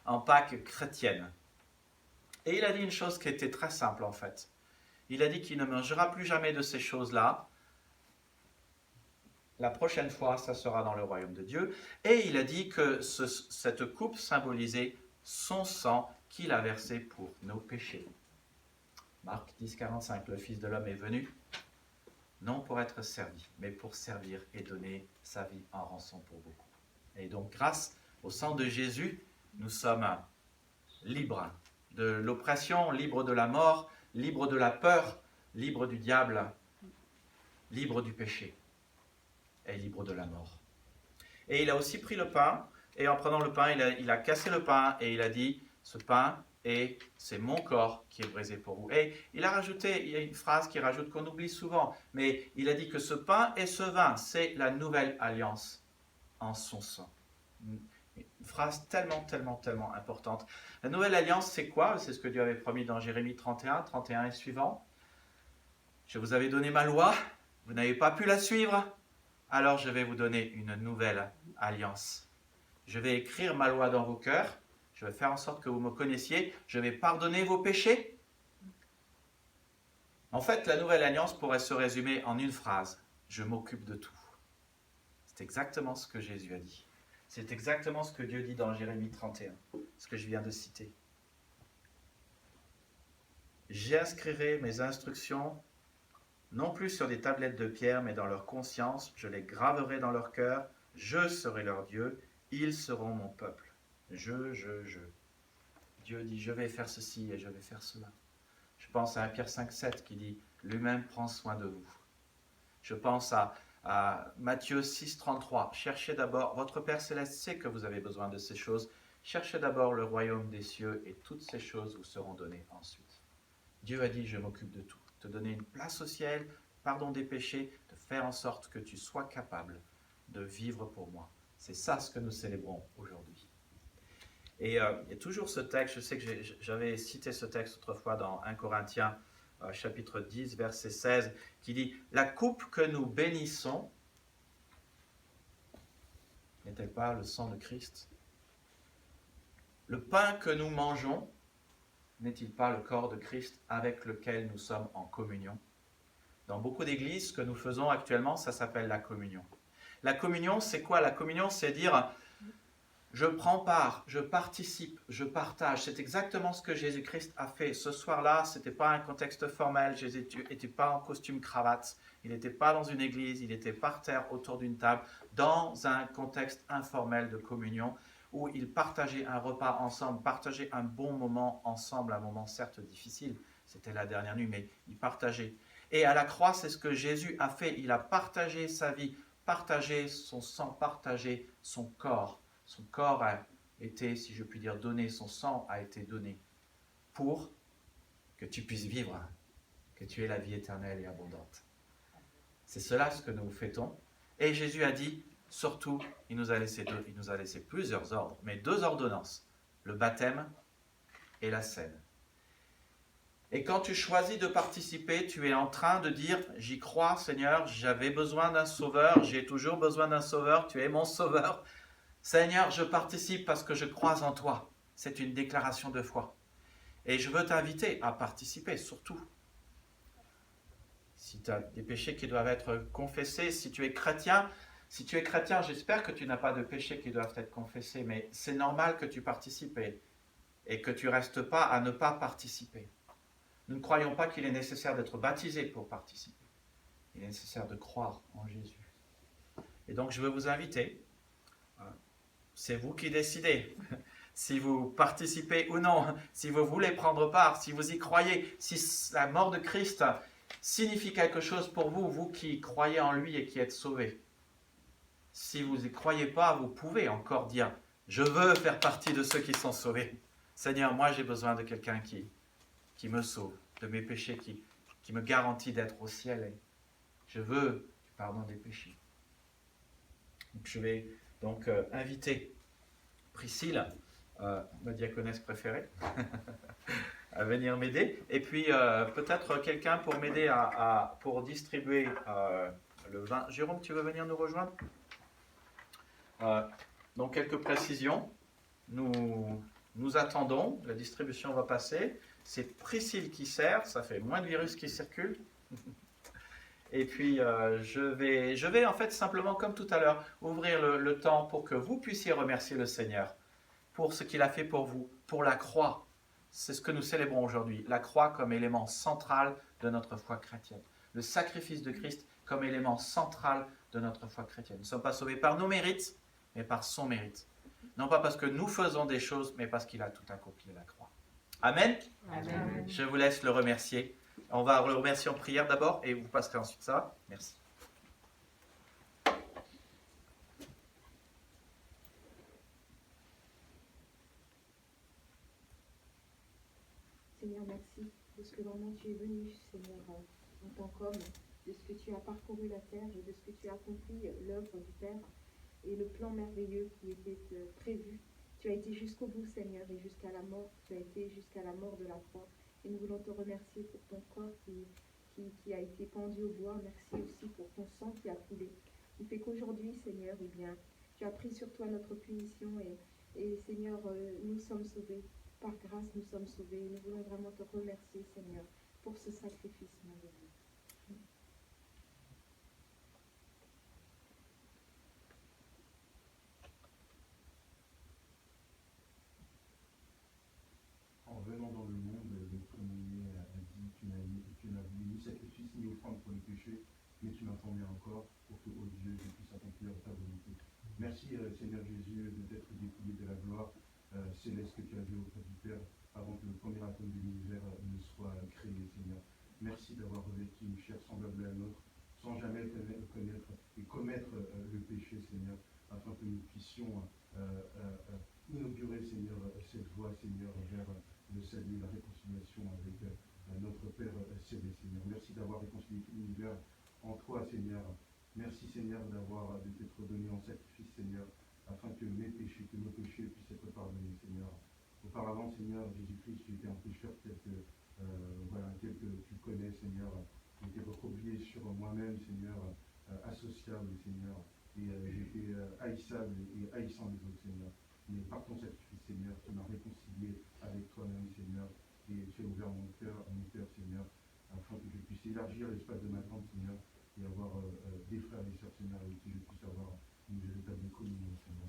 en Pâque chrétienne. Et il a dit une chose qui était très simple en fait. Il a dit qu'il ne mangera plus jamais de ces choses-là. La prochaine fois, ça sera dans le royaume de Dieu. Et il a dit que cette coupe symbolisait son sang qu'il a versé pour nos péchés. Marc 10, 45, le Fils de l'homme est venu, non pour être servi, mais pour servir et donner sa vie en rançon pour beaucoup. Et donc, grâce au sang de Jésus, nous sommes libres de l'oppression, libres de la mort, libres de la peur, libres du diable, libres du péché et libres de la mort. Et il a aussi pris le pain, et en prenant le pain, il a cassé le pain et il a dit, ce pain, c'est mon corps qui est brisé pour vous. Et il a rajouté, il y a une phrase qu'il rajoute qu'on oublie souvent, mais il a dit que ce pain et ce vin, c'est la nouvelle alliance en son sang. Une phrase tellement, tellement, tellement importante. La nouvelle alliance, c'est quoi? C'est ce que Dieu avait promis dans Jérémie 31, 31 et suivant. Je vous avais donné ma loi, vous n'avez pas pu la suivre, alors je vais vous donner une nouvelle alliance. Je vais écrire ma loi dans vos cœurs, je vais faire en sorte que vous me connaissiez, je vais pardonner vos péchés. En fait, la nouvelle alliance pourrait se résumer en une phrase. Je m'occupe de tout. C'est exactement ce que Jésus a dit. C'est exactement ce que Dieu dit dans Jérémie 31, ce que je viens de citer. J'inscrirai mes instructions non plus sur des tablettes de pierre, mais dans leur conscience. Je les graverai dans leur cœur. Je serai leur Dieu. Ils seront mon peuple. Je. Dieu dit, je vais faire ceci et je vais faire cela. Je pense à 1 Pierre 5, 7 qui dit, lui-même prend soin de vous. Je pense à Matthieu 6, 33. Cherchez d'abord, votre Père Céleste sait que vous avez besoin de ces choses. Cherchez d'abord le royaume des cieux et toutes ces choses vous seront données ensuite. Dieu a dit, je m'occupe de tout. Te donner une place au ciel, pardon des péchés, de faire en sorte que tu sois capable de vivre pour moi. C'est ça ce que nous célébrons aujourd'hui. Et il y a toujours ce texte, je sais que j'avais cité ce texte autrefois dans 1 Corinthiens, chapitre 10, verset 16, qui dit « La coupe que nous bénissons, n'est-elle pas le sang de Christ? Le pain que nous mangeons, n'est-il pas le corps de Christ avec lequel nous sommes en communion? » Dans beaucoup d'églises, ce que nous faisons actuellement, ça s'appelle la communion. La communion, c'est quoi? La communion, c'est dire je prends part, je participe, je partage. C'est exactement ce que Jésus-Christ a fait. Ce soir-là, ce n'était pas un contexte formel. Jésus n'était pas en costume cravate. Il n'était pas dans une église. Il était par terre autour d'une table, dans un contexte informel de communion, où ils partageaient un repas ensemble, partageaient un bon moment ensemble, un moment certes difficile. C'était la dernière nuit, mais ils partageaient. Et à la croix, c'est ce que Jésus a fait. Il a partagé sa vie, partagé son sang, partagé son corps. Son corps a été, si je puis dire, donné, son sang a été donné pour que tu puisses vivre, que tu aies la vie éternelle et abondante. C'est cela ce que nous fêtons. Et Jésus a dit, surtout, il nous a laissé plusieurs ordres, mais 2 ordonnances, le baptême et la scène. Et quand tu choisis de participer, tu es en train de dire, j'y crois Seigneur, j'avais besoin d'un sauveur, j'ai toujours besoin d'un sauveur, tu es mon sauveur. Seigneur, je participe parce que je crois en toi. C'est une déclaration de foi. Et je veux t'inviter à participer, surtout. Si tu as des péchés qui doivent être confessés, si tu es chrétien, j'espère que tu n'as pas de péchés qui doivent être confessés, mais c'est normal que tu participes et que tu ne restes pas à ne pas participer. Nous ne croyons pas qu'il est nécessaire d'être baptisé pour participer. Il est nécessaire de croire en Jésus. Et donc, je veux vous inviter. C'est vous qui décidez si vous participez ou non, si vous voulez prendre part, si vous y croyez, si la mort de Christ signifie quelque chose pour vous, vous qui croyez en lui et qui êtes sauvés. Si vous n'y croyez pas, vous pouvez encore dire « Je veux faire partie de ceux qui sont sauvés. Seigneur, moi j'ai besoin de quelqu'un qui me sauve, de mes péchés, qui me garantit d'être au ciel. Et je veux du pardon des péchés. » Donc, je vais donc inviter Priscille, ma diaconesse préférée, à venir m'aider. Et puis peut-être quelqu'un pour m'aider pour distribuer le vin. Jérôme, tu veux venir nous rejoindre? Donc quelques précisions. Nous attendons, la distribution va passer. C'est Priscille qui sert, ça fait moins de virus qui circulent. Et puis, je vais en fait simplement, comme tout à l'heure, ouvrir le temps pour que vous puissiez remercier le Seigneur pour ce qu'il a fait pour vous, pour la croix. C'est ce que nous célébrons aujourd'hui, la croix comme élément central de notre foi chrétienne. Le sacrifice de Christ comme élément central de notre foi chrétienne. Nous ne sommes pas sauvés par nos mérites, mais par son mérite. Non pas parce que nous faisons des choses, mais parce qu'il a tout accompli à la croix. Amen.
Amen.
Je vous laisse le remercier. On va le remercier en prière d'abord et vous passerez ensuite ça. Merci.
Seigneur, merci de ce que vraiment tu es venu, Seigneur, en tant qu'homme, de ce que tu as parcouru la terre et de ce que tu as accompli l'œuvre du Père. et le plan merveilleux qui était prévu. Tu as été jusqu'au bout, Seigneur, et jusqu'à la mort. Tu as été jusqu'à la mort de la croix. Et nous voulons te remercier pour ton corps qui a été pendu au bois. Merci aussi pour ton sang qui a coulé, qui fait qu'aujourd'hui, Seigneur, eh bien, tu as pris sur toi notre punition et Seigneur, nous sommes sauvés. Par grâce, nous sommes sauvés. Et nous voulons vraiment te remercier, Seigneur, pour ce sacrifice merveilleux.
En venant dans le monde, le premier a dit, tu n'as voulu ni sacrifice ni offrande pour les péchés, mais tu m'as formé encore pour que, ô Dieu, je puisse accomplir ta volonté. Merci Seigneur Jésus d'être dépouillé de la gloire céleste que tu as due auprès du Père avant que le premier atome de l'univers ne soit créé, Seigneur. Merci d'avoir revêtu une chair semblable à la nôtre, sans jamais connaître et commettre le péché, Seigneur, afin que nous puissions inaugurer, Seigneur, cette voie, Seigneur, vers le salut, la réconciliation avec notre Père céleste, Seigneur. Merci d'avoir réconcilié tout l'univers en toi, Seigneur. Merci, Seigneur, de t'être donné en sacrifice, Seigneur, afin que mes péchés, que nos péchés puissent être pardonnés, Seigneur. Auparavant, Seigneur, Jésus-Christ, j'étais un pécheur tel que tu connais, Seigneur. J'étais recroquevillé sur moi-même, Seigneur, associable, Seigneur, et j'étais haïssable et haïssant des autres, Seigneur. Mais par ton sacrifice, Seigneur, tu m'as réconcilié avec toi-même, Seigneur, et tu as ouvert mon cœur, Seigneur, afin que je puisse élargir l'espace de ma tente, Seigneur, et avoir des frères et sœurs, Seigneur, avec qui je puisse avoir une véritable communion, Seigneur.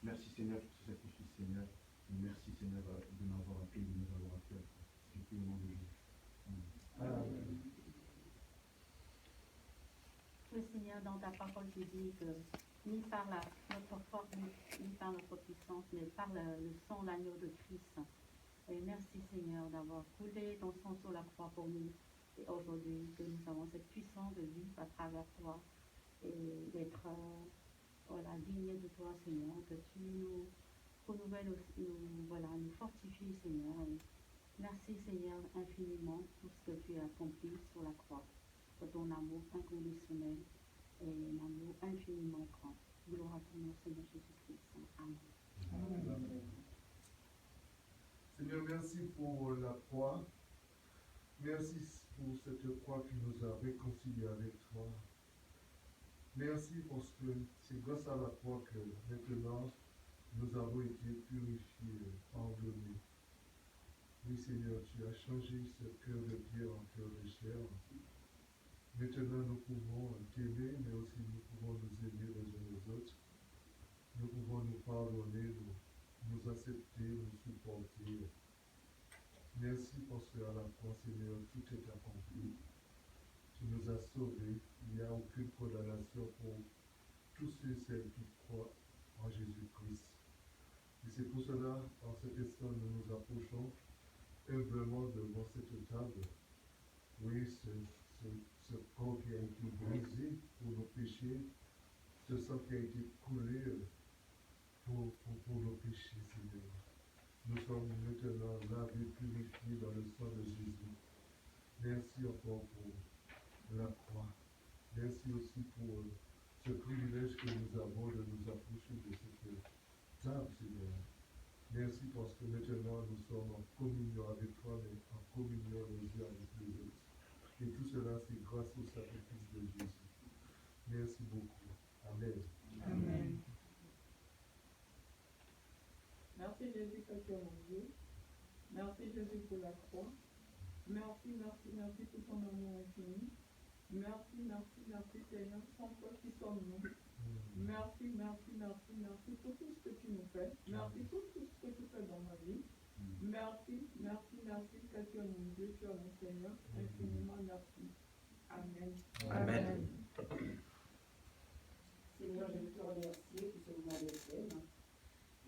Merci, Seigneur, pour ce sacrifice, Seigneur, et merci, Seigneur, de m'avoir appelé, de m'avoir appelé. Je prie au nom de Jésus. Amen.
Oui, Seigneur, dans ta parole, tu dis que ni par notre force, ni par notre puissance, mais par le sang, l'agneau de Christ. Et merci, Seigneur, d'avoir coulé ton sang sur la croix pour nous. Et aujourd'hui, que nous avons cette puissance de vivre à travers toi et d'être dignes de toi, Seigneur, que tu nous renouvelles aussi, nous fortifies, Seigneur. Et merci, Seigneur, infiniment pour ce que tu as accompli sur la croix, pour ton amour inconditionnel et un amour infiniment grand. Gloire à ton nom, Seigneur Jésus-Christ. Amen.
Amen. Seigneur, merci pour la croix. Merci pour cette croix qui nous a réconciliés avec toi. Merci parce que c'est grâce à la croix que maintenant nous avons été purifiés, pardonnés. Oui, Seigneur, tu as changé ce cœur de pierre en cœur de chair. Maintenant, nous pouvons t'aimer, mais aussi nous pouvons nous aimer les uns les autres. Nous pouvons nous pardonner, nous accepter, nous supporter. Merci parce qu'à la croix, Seigneur, tout est accompli. Tu nous as sauvés. Il n'y a aucune condamnation pour tous ceux et celles qui croient en Jésus-Christ. Et c'est pour cela, en cet instant, nous nous approchons humblement devant cette table. Oui, ce corps qui a été brisé pour nos péchés, ce sang qui a été coulé pour nos péchés, Seigneur. Nous sommes maintenant lavés, purifiés dans le sang de Jésus. Merci encore pour la croix. Merci aussi pour ce privilège que nous avons de nous approcher de cette table, Seigneur. Merci parce que maintenant nous sommes en communion avec toi, mais en communion les uns avec les autres. Et tout cela, c'est grâce au sacrifice de Jésus. Merci beaucoup. Amen.
Amen. Merci Jésus que tu es mon Dieu. Merci Jésus pour la croix. Merci, merci, merci pour ton amour infini. Merci, merci, merci Seigneur, sans toi qui sommes-nous. Merci, merci, merci, merci pour tout ce que tu nous fais. Merci pour tout ce que tu fais dans ma vie. Merci, merci, merci que tu es mon Dieu, tu es mon Seigneur. Infiniment merci. Amen.
Amen.
Seigneur, je veux te remercier pour ce moment de scène.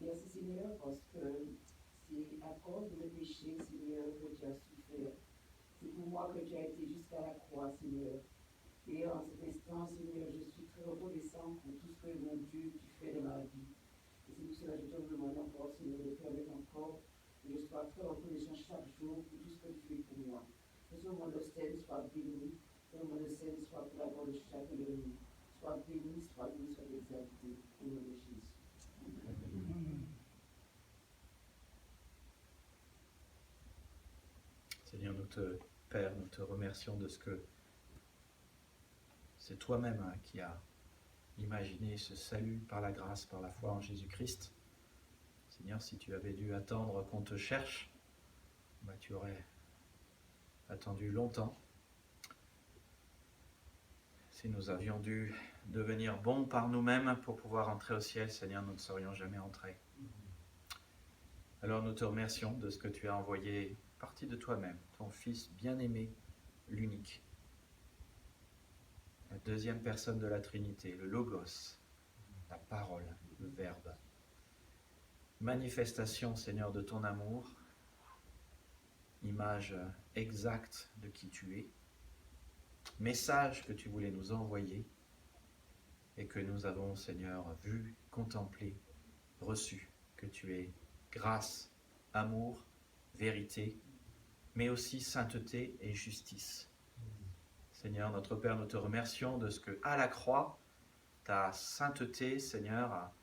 Merci Seigneur parce que c'est à cause de mes péchés, Seigneur, que tu as souffert. C'est pour moi que tu as été jusqu'à la croix, Seigneur. Et en cet instant, Seigneur, je suis très reconnaissant pour tout ce que, mon Dieu, tu fais dans ma vie. Et c'est pour cela que je te demande encore, Seigneur, de permettre encore que je sois très reconnaissant chaque jour pour tout ce que tu fais pour moi. Que ce moment de scène soit béni, que ce moment de scène soit pour la gloire de chacun de nous. Soit béni, soit exalté, au nom de
Père, nous te remercions de ce que c'est toi-même qui as imaginé ce salut par la grâce, par la foi en Jésus-Christ. Seigneur, si tu avais dû attendre qu'on te cherche, tu aurais attendu longtemps. Si nous avions dû devenir bons par nous-mêmes pour pouvoir entrer au ciel, Seigneur, nous ne serions jamais entrés. Alors nous te remercions de ce que tu as envoyé, parti de toi-même, ton Fils bien-aimé, l'unique, la deuxième personne de la Trinité, le Logos, la parole, le Verbe. Manifestation, Seigneur, de ton amour, image exacte de qui tu es, message que tu voulais nous envoyer et que nous avons, Seigneur, vu, contemplé, reçu, que tu es grâce, amour, vérité, mais aussi sainteté et justice. Seigneur, notre Père, nous te remercions de ce que, à la croix, ta sainteté, Seigneur, a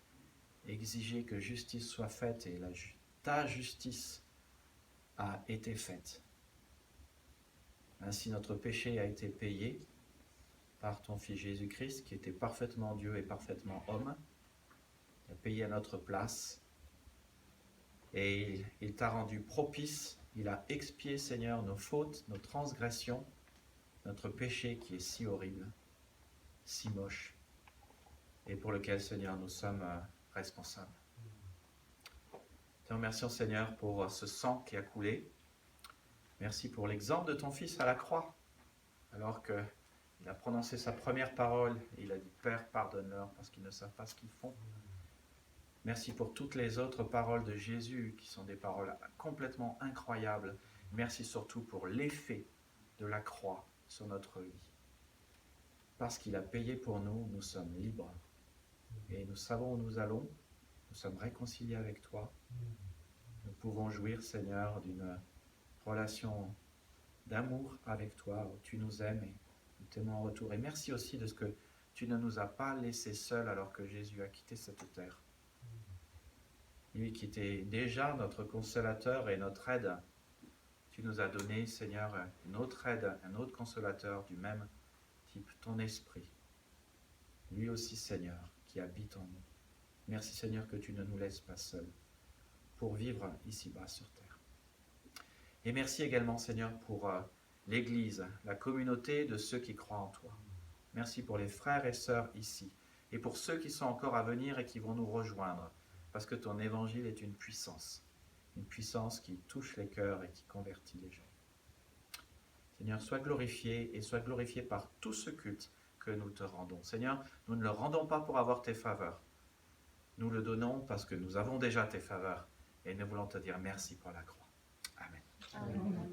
exigé que justice soit faite et ta justice a été faite. Ainsi, notre péché a été payé par ton Fils Jésus-Christ, qui était parfaitement Dieu et parfaitement homme. Il a payé à notre place et il t'a rendu propice. Il a expié, Seigneur, nos fautes, nos transgressions, notre péché qui est si horrible, si moche, et pour lequel, Seigneur, nous sommes responsables. Te remercions, Seigneur, pour ce sang qui a coulé. Merci pour l'exemple de ton Fils à la croix, alors qu'il a prononcé sa première parole et il a dit « Père, pardonne-leur parce qu'ils ne savent pas ce qu'ils font ». Merci pour toutes les autres paroles de Jésus qui sont des paroles complètement incroyables. Merci surtout pour l'effet de la croix sur notre vie. Parce qu'il a payé pour nous, nous sommes libres. Et nous savons où nous allons. Nous sommes réconciliés avec toi. Nous pouvons jouir, Seigneur, d'une relation d'amour avec toi, où tu nous aimes et nous t'aimons en retour. Et merci aussi de ce que tu ne nous as pas laissés seuls alors que Jésus a quitté cette terre. Lui qui était déjà notre consolateur et notre aide, tu nous as donné, Seigneur, une autre aide, un autre consolateur du même type, ton esprit. Lui aussi, Seigneur, qui habite en nous. Merci, Seigneur, que tu ne nous laisses pas seuls pour vivre ici-bas sur terre. Et merci également, Seigneur, pour l'Église, la communauté de ceux qui croient en toi. Merci pour les frères et sœurs ici, et pour ceux qui sont encore à venir et qui vont nous rejoindre, parce que ton évangile est une puissance qui touche les cœurs et qui convertit les gens. Seigneur, sois glorifié et sois glorifié par tout ce culte que nous te rendons. Seigneur, nous ne le rendons pas pour avoir tes faveurs. Nous le donnons parce que nous avons déjà tes faveurs et nous voulons te dire merci pour la croix. Amen.
Amen.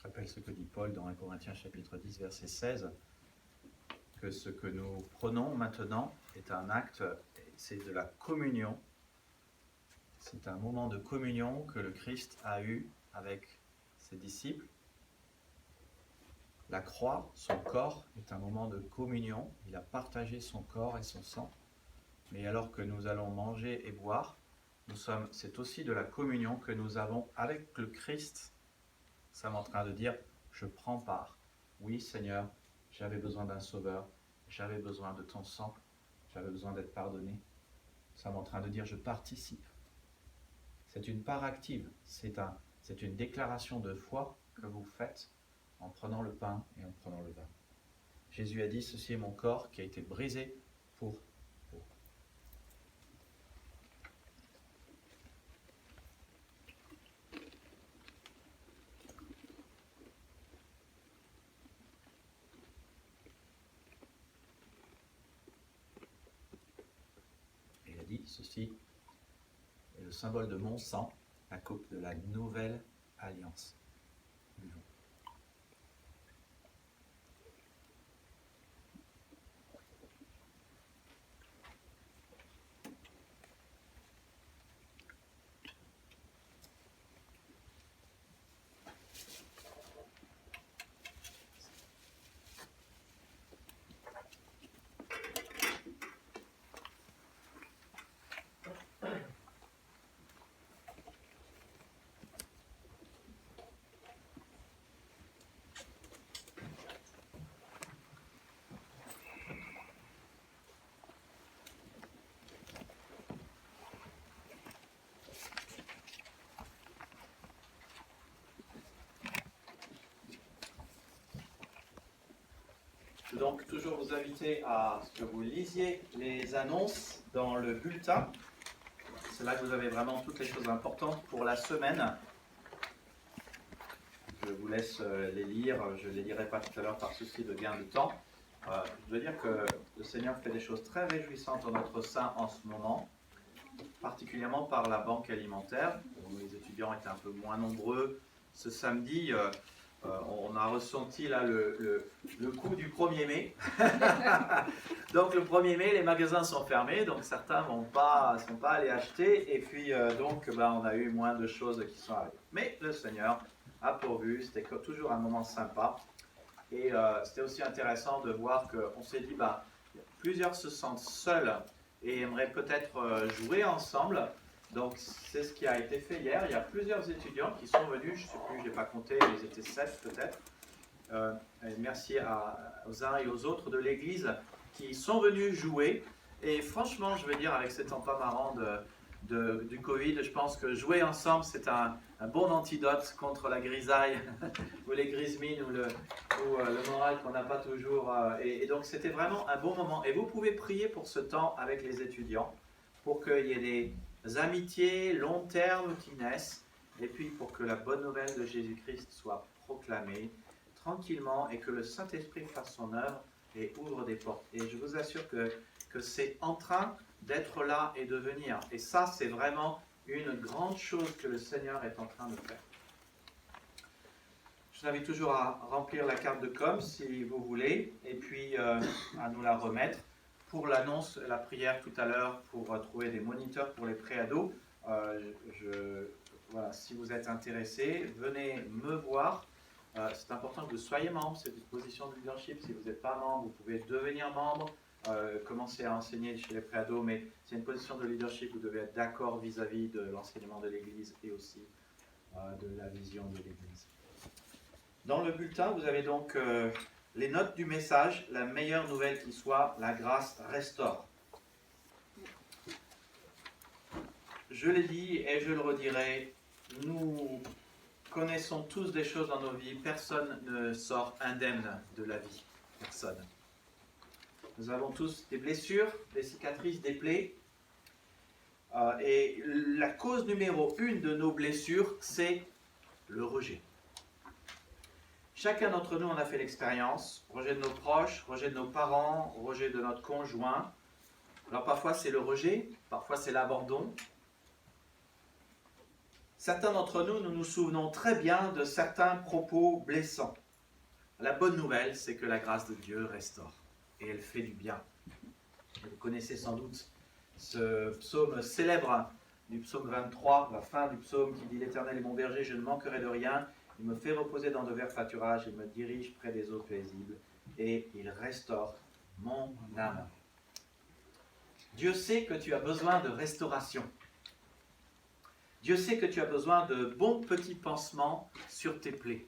Je rappelle ce que dit Paul dans 1 Corinthiens chapitre 10, verset 16, que ce que nous prenons maintenant est un acte, c'est de la communion. C'est un moment de communion que le Christ a eu avec ses disciples. La croix, son corps, est un moment de communion. Il a partagé son corps et son sang. Mais alors que nous allons manger et boire, c'est aussi de la communion que nous avons avec le Christ. Nous sommes en train de dire, je prends part. Oui, Seigneur, j'avais besoin d'un sauveur, j'avais besoin de ton sang, j'avais besoin d'être pardonné. Nous sommes en train de dire, je participe. C'est une part active, c'est une déclaration de foi que vous faites en prenant le pain et en prenant le vin. Jésus a dit, ceci est mon corps qui a été brisé pour vous. Il a dit, ceci est le symbole de mon sang, la coupe de la nouvelle alliance. Buvons. Je veux donc toujours vous inviter à ce que vous lisiez les annonces dans le bulletin. C'est là que vous avez vraiment toutes les choses importantes pour la semaine. Je vous laisse les lire, je ne les lirai pas tout à l'heure par souci de gain de temps. Je veux dire que le Seigneur fait des choses très réjouissantes en notre sein en ce moment, particulièrement par la banque alimentaire, où les étudiants étaient un peu moins nombreux. Ce samedi, on a ressenti là le coup du 1er mai. Donc le 1er mai, les magasins sont fermés, donc certains ne sont pas allés acheter, et puis on a eu moins de choses qui sont arrivées. Mais le Seigneur a pourvu, c'était toujours un moment sympa. Et c'était aussi intéressant de voir qu'on s'est dit, plusieurs se sentent seuls et aimeraient peut-être jouer ensemble. Donc c'est ce qui a été fait hier. Il y a plusieurs étudiants qui sont venus, je ne sais plus, je n'ai pas compté, ils étaient 7 peut-être. Merci aux uns et aux autres de l'église qui sont venus jouer. Et franchement, je veux dire, avec ces temps pas marrants du Covid, je pense que jouer ensemble, c'est un bon antidote contre la grisaille ou les grisemines ou le moral qu'on n'a pas toujours. Et donc c'était vraiment un bon moment. Et vous pouvez prier pour ce temps avec les étudiants, pour qu'il y ait des amitiés long terme qui naissent, et puis pour que la bonne nouvelle de Jésus-Christ soit proclamée tranquillement et que le Saint-Esprit fasse son œuvre et ouvre des portes. Et je vous assure que c'est en train d'être là et de venir. Et ça, c'est vraiment une grande chose que le Seigneur est en train de faire. Je vous invite toujours à remplir la carte de com si vous voulez, et puis à nous la remettre. Pour l'annonce, la prière tout à l'heure, pour trouver des moniteurs pour les préados, voilà, si vous êtes intéressé, venez me voir. C'est important que vous soyez membre, c'est une position de leadership. Si vous n'êtes pas membre, vous pouvez devenir membre, commencer à enseigner chez les préados, mais c'est une position de leadership, vous devez être d'accord vis-à-vis de l'enseignement de l'Église et aussi de la vision de l'Église. Dans le bulletin, vous avez donc les notes du message, la meilleure nouvelle qui soit, la grâce restaure. Je l'ai dit et je le redirai, nous connaissons tous des choses dans nos vies, personne ne sort indemne de la vie, personne. Nous avons tous des blessures, des cicatrices, des plaies, et la cause numéro 1 de nos blessures, c'est le rejet. Chacun d'entre nous en a fait l'expérience, rejet de nos proches, rejet de nos parents, rejet de notre conjoint. Alors parfois c'est le rejet, parfois c'est l'abandon. Certains d'entre nous, nous nous souvenons très bien de certains propos blessants. La bonne nouvelle, c'est que la grâce de Dieu restaure et elle fait du bien. Vous connaissez sans doute ce psaume célèbre du psaume 23, la fin du psaume qui dit « L'Éternel est mon berger, je ne manquerai de rien. Il me fait reposer dans de verts pâturages, il me dirige près des eaux paisibles et il restaure mon âme. » Dieu sait que tu as besoin de restauration. Dieu sait que tu as besoin de bons petits pansements sur tes plaies.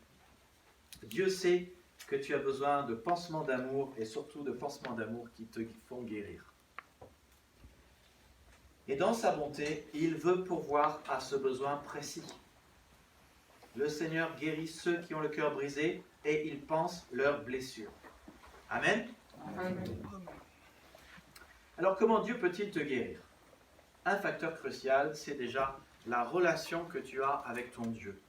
Dieu sait que tu as besoin de pansements d'amour et surtout de pansements d'amour qui te font guérir. Et dans sa bonté, il veut pourvoir à ce besoin précis. Le Seigneur guérit ceux qui ont le cœur brisé et il pense leurs blessures. Amen.
Amen.
Alors comment Dieu peut-il te guérir? Un facteur crucial, c'est déjà la relation que tu as avec ton Dieu.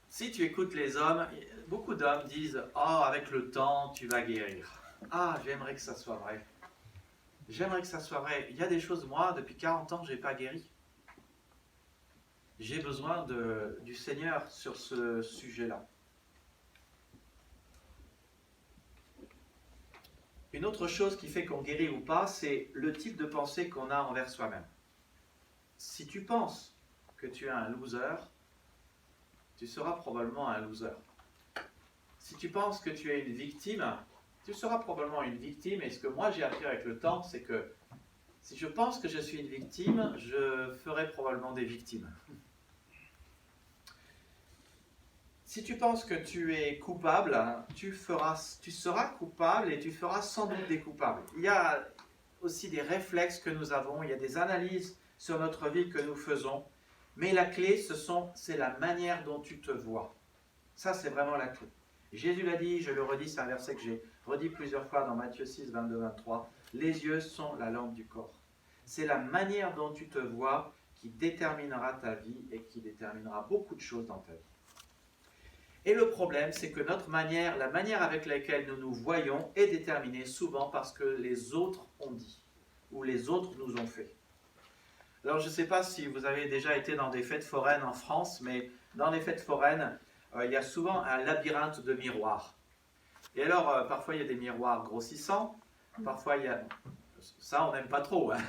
Si tu écoutes les hommes, beaucoup d'hommes disent « Oh, avec le temps, tu vas guérir. » Ah, j'aimerais que ça soit vrai. J'aimerais que ça soit vrai. Il y a des choses, moi, depuis 40 ans, je n'ai pas guéri. J'ai besoin du Seigneur sur ce sujet-là. Une autre chose qui fait qu'on guérit ou pas, c'est le type de pensée qu'on a envers soi-même. Si tu penses que tu es un loser, tu seras probablement un loser. Si tu penses que tu es une victime, tu seras probablement une victime. Et ce que moi j'ai appris avec le temps, c'est que si je pense que je suis une victime, je ferai probablement des victimes. Si tu penses que tu es coupable, tu seras coupable et tu feras sans doute des coupables. Il y a aussi des réflexes que nous avons, il y a des analyses sur notre vie que nous faisons, mais la clé, c'est la manière dont tu te vois. Ça, c'est vraiment la clé. Jésus l'a dit, je le redis, c'est un verset que j'ai redit plusieurs fois dans Matthieu 6, 22-23. Les yeux sont la lampe du corps. C'est la manière dont tu te vois qui déterminera ta vie et qui déterminera beaucoup de choses dans ta vie. Et le problème, c'est que la manière avec laquelle nous nous voyons est déterminée souvent parce que les autres ont dit ou les autres nous ont fait. Alors, je ne sais pas si vous avez déjà été dans des fêtes foraines en France, mais dans les fêtes foraines, il y a souvent un labyrinthe de miroirs. Et alors, parfois, il y a des miroirs grossissants, parfois, il y a... Ça, on n'aime pas trop, hein,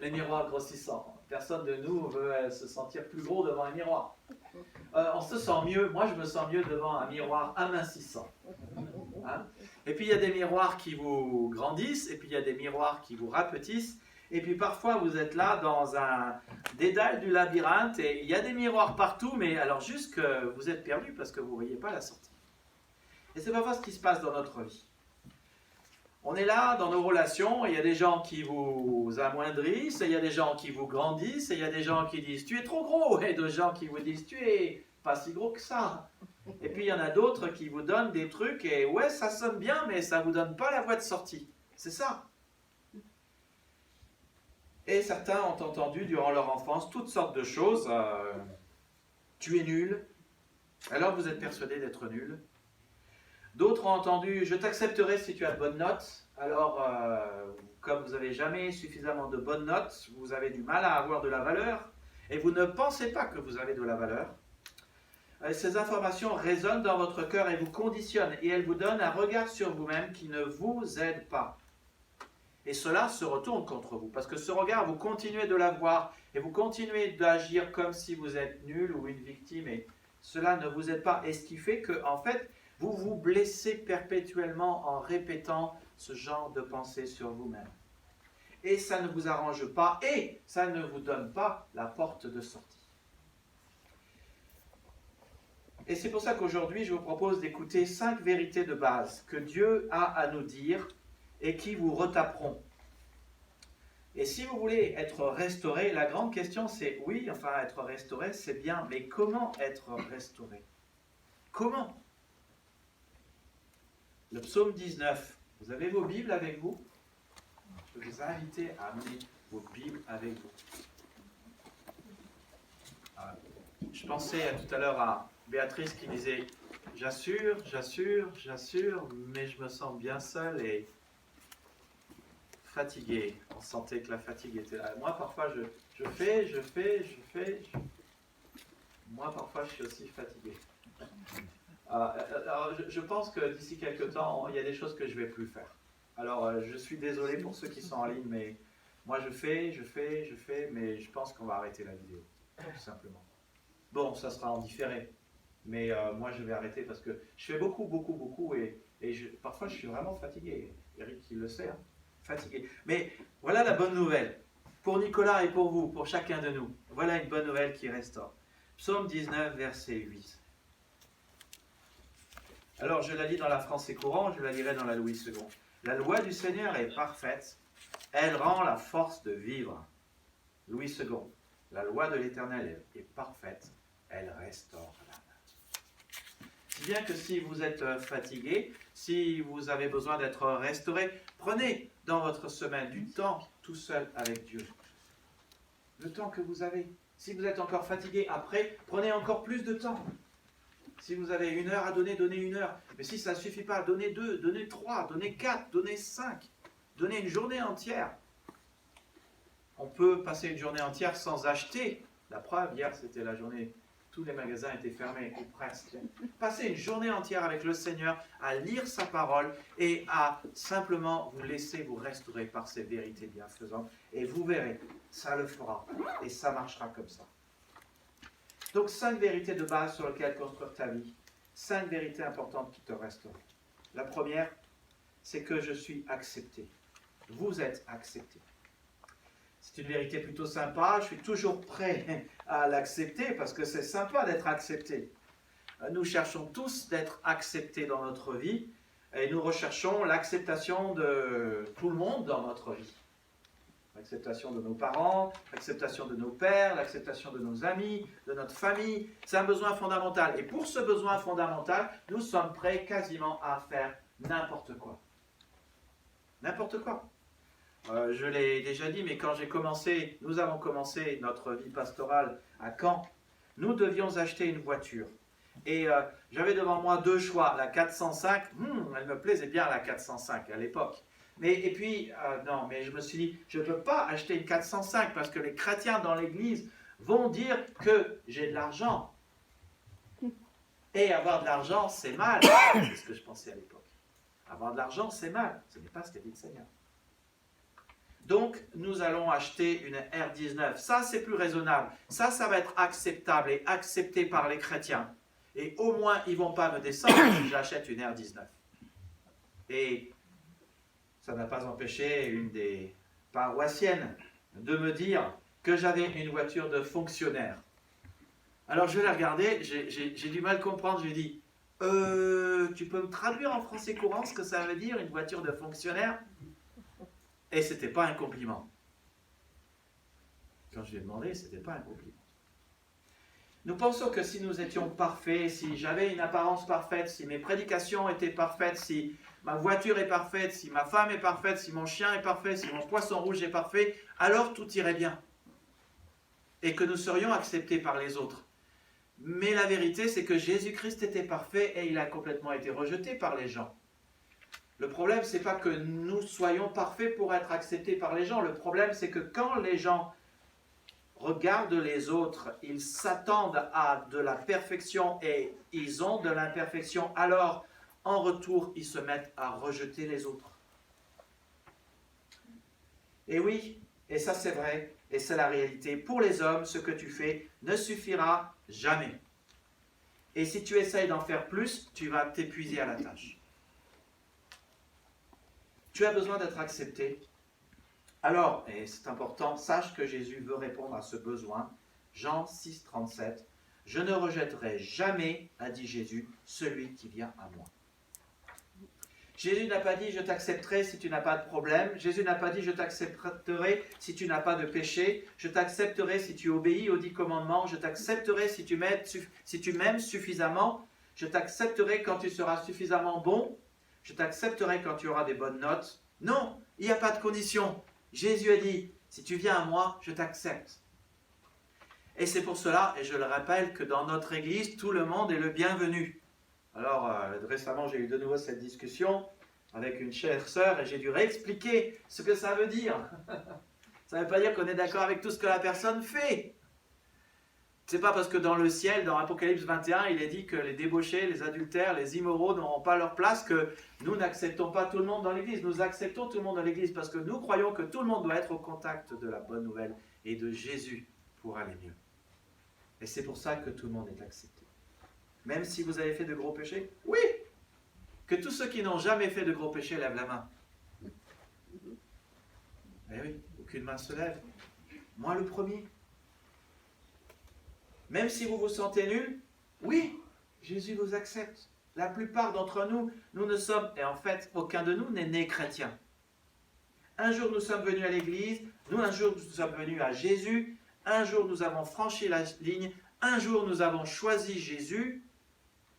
les miroirs grossissants. Personne de nous veut se sentir plus gros devant un miroir. On se sent mieux, moi je me sens mieux devant un miroir amincissant. Hein? Et puis il y a des miroirs qui vous grandissent, et puis il y a des miroirs qui vous rapetissent, et puis parfois vous êtes là dans un dédale du labyrinthe, et il y a des miroirs partout, mais alors juste que vous êtes perdu parce que vous ne voyez pas la sortie. Et c'est parfois ce qui se passe dans notre vie. On est là dans nos relations, et il y a des gens qui vous amoindrissent, et il y a des gens qui vous grandissent, et il y a des gens qui disent « tu es trop gros », et d'autres gens qui vous disent « tu es pas si gros que ça ». Et puis il y en a d'autres qui vous donnent des trucs, et ouais, ça sonne bien, mais ça ne vous donne pas la voie de sortie. C'est ça. Et certains ont entendu durant leur enfance toutes sortes de choses. Tu es nul, alors vous êtes persuadé d'être nul. D'autres ont entendu « je t'accepterai si tu as de bonnes notes ». Alors, comme vous n'avez jamais suffisamment de bonnes notes, vous avez du mal à avoir de la valeur et vous ne pensez pas que vous avez de la valeur. Ces informations résonnent dans votre cœur et vous conditionnent et elles vous donnent un regard sur vous-même qui ne vous aide pas. Et cela se retourne contre vous parce que ce regard, vous continuez de l'avoir et vous continuez d'agir comme si vous êtes nul ou une victime et cela ne vous aide pas. Et ce qui fait que, en fait, vous vous blessez perpétuellement en répétant ce genre de pensée sur vous-même. Et ça ne vous arrange pas et ça ne vous donne pas la porte de sortie. Et c'est pour ça qu'aujourd'hui, je vous propose d'écouter 5 vérités de base que Dieu a à nous dire et qui vous retaperont. Et si vous voulez être restauré, la grande question c'est, oui, enfin être restauré c'est bien, mais comment être restauré? Comment? Le psaume 19, vous avez vos Bibles avec vous? Je vais vous inviter à amener vos Bibles avec vous. Je pensais tout à l'heure à Béatrice qui disait « J'assure, mais je me sens bien seule et fatiguée. » On sentait que la fatigue était là. Moi, parfois, Je fais. Moi, parfois, je suis aussi fatigué. Alors, je pense que d'ici quelques temps, il y a des choses que je ne vais plus faire. Alors, je suis désolé pour ceux qui sont en ligne, mais moi, je fais, mais je pense qu'on va arrêter la vidéo, tout simplement. Bon, ça sera en différé, mais moi, je vais arrêter parce que je fais beaucoup, et parfois, je suis vraiment fatigué. Eric, il le sait, hein, fatigué. Mais voilà la bonne nouvelle. Pour Nicolas et pour vous, pour chacun de nous, voilà une bonne nouvelle qui restaure. Psaume 19, verset 8. Alors, je la lis dans la français courant, je la lirai dans la Louis II. La loi du Seigneur est parfaite, elle rend la force de vivre. Louis II. La loi de l'Éternel est parfaite, elle restaure l'âme. Si bien que si vous êtes fatigué, si vous avez besoin d'être restauré, prenez dans votre semaine du temps tout seul avec Dieu. Le temps que vous avez. Si vous êtes encore fatigué après, prenez encore plus de temps. Si vous avez 1 heure à donner, donnez 1 heure. Mais si ça ne suffit pas, donnez 2, donnez 3, donnez 4, donnez 5. Donnez une journée entière. On peut passer une journée entière sans acheter. La preuve, hier, c'était la journée, tous les magasins étaient fermés, ou presque. Passez une journée entière avec le Seigneur à lire sa parole et à simplement vous laisser vous restaurer par ses vérités bienfaisantes. Et vous verrez, ça le fera. Et ça marchera comme ça. Donc 5 vérités de base sur lesquelles construire ta vie. 5 vérités importantes qui te restaurent. La première, c'est que je suis accepté. Vous êtes accepté. C'est une vérité plutôt sympa. Je suis toujours prêt à l'accepter parce que c'est sympa d'être accepté. Nous cherchons tous d'être acceptés dans notre vie et nous recherchons l'acceptation de tout le monde dans notre vie. L'acceptation de nos parents, l'acceptation de nos pères, l'acceptation de nos amis, de notre famille. C'est un besoin fondamental. Et pour ce besoin fondamental, nous sommes prêts quasiment à faire n'importe quoi. N'importe quoi. Je l'ai déjà dit, mais quand nous avons commencé notre vie pastorale à Caen, nous devions acheter une voiture. Et j'avais devant moi 2 choix. La 405, elle me plaisait bien la 405 à l'époque. Et puis, non, mais je me suis dit, je ne peux pas acheter une 405 parce que les chrétiens dans l'église vont dire que j'ai de l'argent. Et avoir de l'argent, c'est mal. C'est ce que je pensais à l'époque. Avoir de l'argent, c'est mal. Ce n'est pas ce qu'a dit le Seigneur. Donc, nous allons acheter une R19. Ça, c'est plus raisonnable. Ça va être acceptable et accepté par les chrétiens. Et au moins, ils ne vont pas me descendre si j'achète une R19. Et ça n'a pas empêché une des paroissiennes de me dire que j'avais une voiture de fonctionnaire. Alors je l'ai regardé, j'ai du mal à comprendre, je lui ai dit tu peux me traduire en français courant ce que ça veut dire une voiture de fonctionnaire? Et c'était pas un compliment. Quand je lui ai demandé, c'était pas un compliment. Nous pensons que si nous étions parfaits, si j'avais une apparence parfaite, si mes prédications étaient parfaites, si ma voiture est parfaite, si ma femme est parfaite, si mon chien est parfait, si mon poisson rouge est parfait, alors tout irait bien. Et que nous serions acceptés par les autres. Mais la vérité, c'est que Jésus-Christ était parfait et il a complètement été rejeté par les gens. Le problème, c'est pas que nous soyons parfaits pour être acceptés par les gens. Le problème, c'est que quand les gens regardent les autres, ils s'attendent à de la perfection et ils ont de l'imperfection. Alors, en retour, ils se mettent à rejeter les autres. Et oui, et ça c'est vrai, et c'est la réalité. Pour les hommes, ce que tu fais ne suffira jamais. Et si tu essayes d'en faire plus, tu vas t'épuiser à la tâche. Tu as besoin d'être accepté. Alors, et c'est important, sache que Jésus veut répondre à ce besoin. Jean 6, 37. « Je ne rejetterai jamais, a dit Jésus, celui qui vient à moi. » Jésus n'a pas dit « je t'accepterai si tu n'as pas de problème ». Jésus n'a pas dit « je t'accepterai si tu n'as pas de péché ». « Je t'accepterai si tu obéis aux 10 commandements ». « Je t'accepterai si tu m'aimes suffisamment ». « Je t'accepterai quand tu seras suffisamment bon ». « Je t'accepterai quand tu auras des bonnes notes ». Non, il n'y a pas de condition. Jésus a dit « si tu viens à moi, je t'accepte ». Et c'est pour cela, et je le rappelle, que dans notre église, tout le monde est le bienvenu. Alors, récemment, j'ai eu de nouveau cette discussion avec une chère sœur et j'ai dû réexpliquer ce que ça veut dire. Ça ne veut pas dire qu'on est d'accord avec tout ce que la personne fait. C'est pas parce que dans le ciel, dans Apocalypse 21, il est dit que les débauchés, les adultères, les immoraux n'auront pas leur place, que nous n'acceptons pas tout le monde dans l'église. Nous acceptons tout le monde dans l'église parce que nous croyons que tout le monde doit être au contact de la bonne nouvelle et de Jésus pour aller mieux. Et c'est pour ça que tout le monde est accepté. Même si vous avez fait de gros péchés, oui. Que tous ceux qui n'ont jamais fait de gros péchés lèvent la main. Eh oui, aucune main se lève. Moi le premier. Même si vous vous sentez nul, oui, Jésus vous accepte. La plupart d'entre nous, nous ne sommes, et en fait, aucun de nous n'est né chrétien. Un jour, nous sommes venus à l'église, un jour, nous sommes venus à Jésus, un jour, nous avons franchi la ligne, un jour, nous avons choisi Jésus,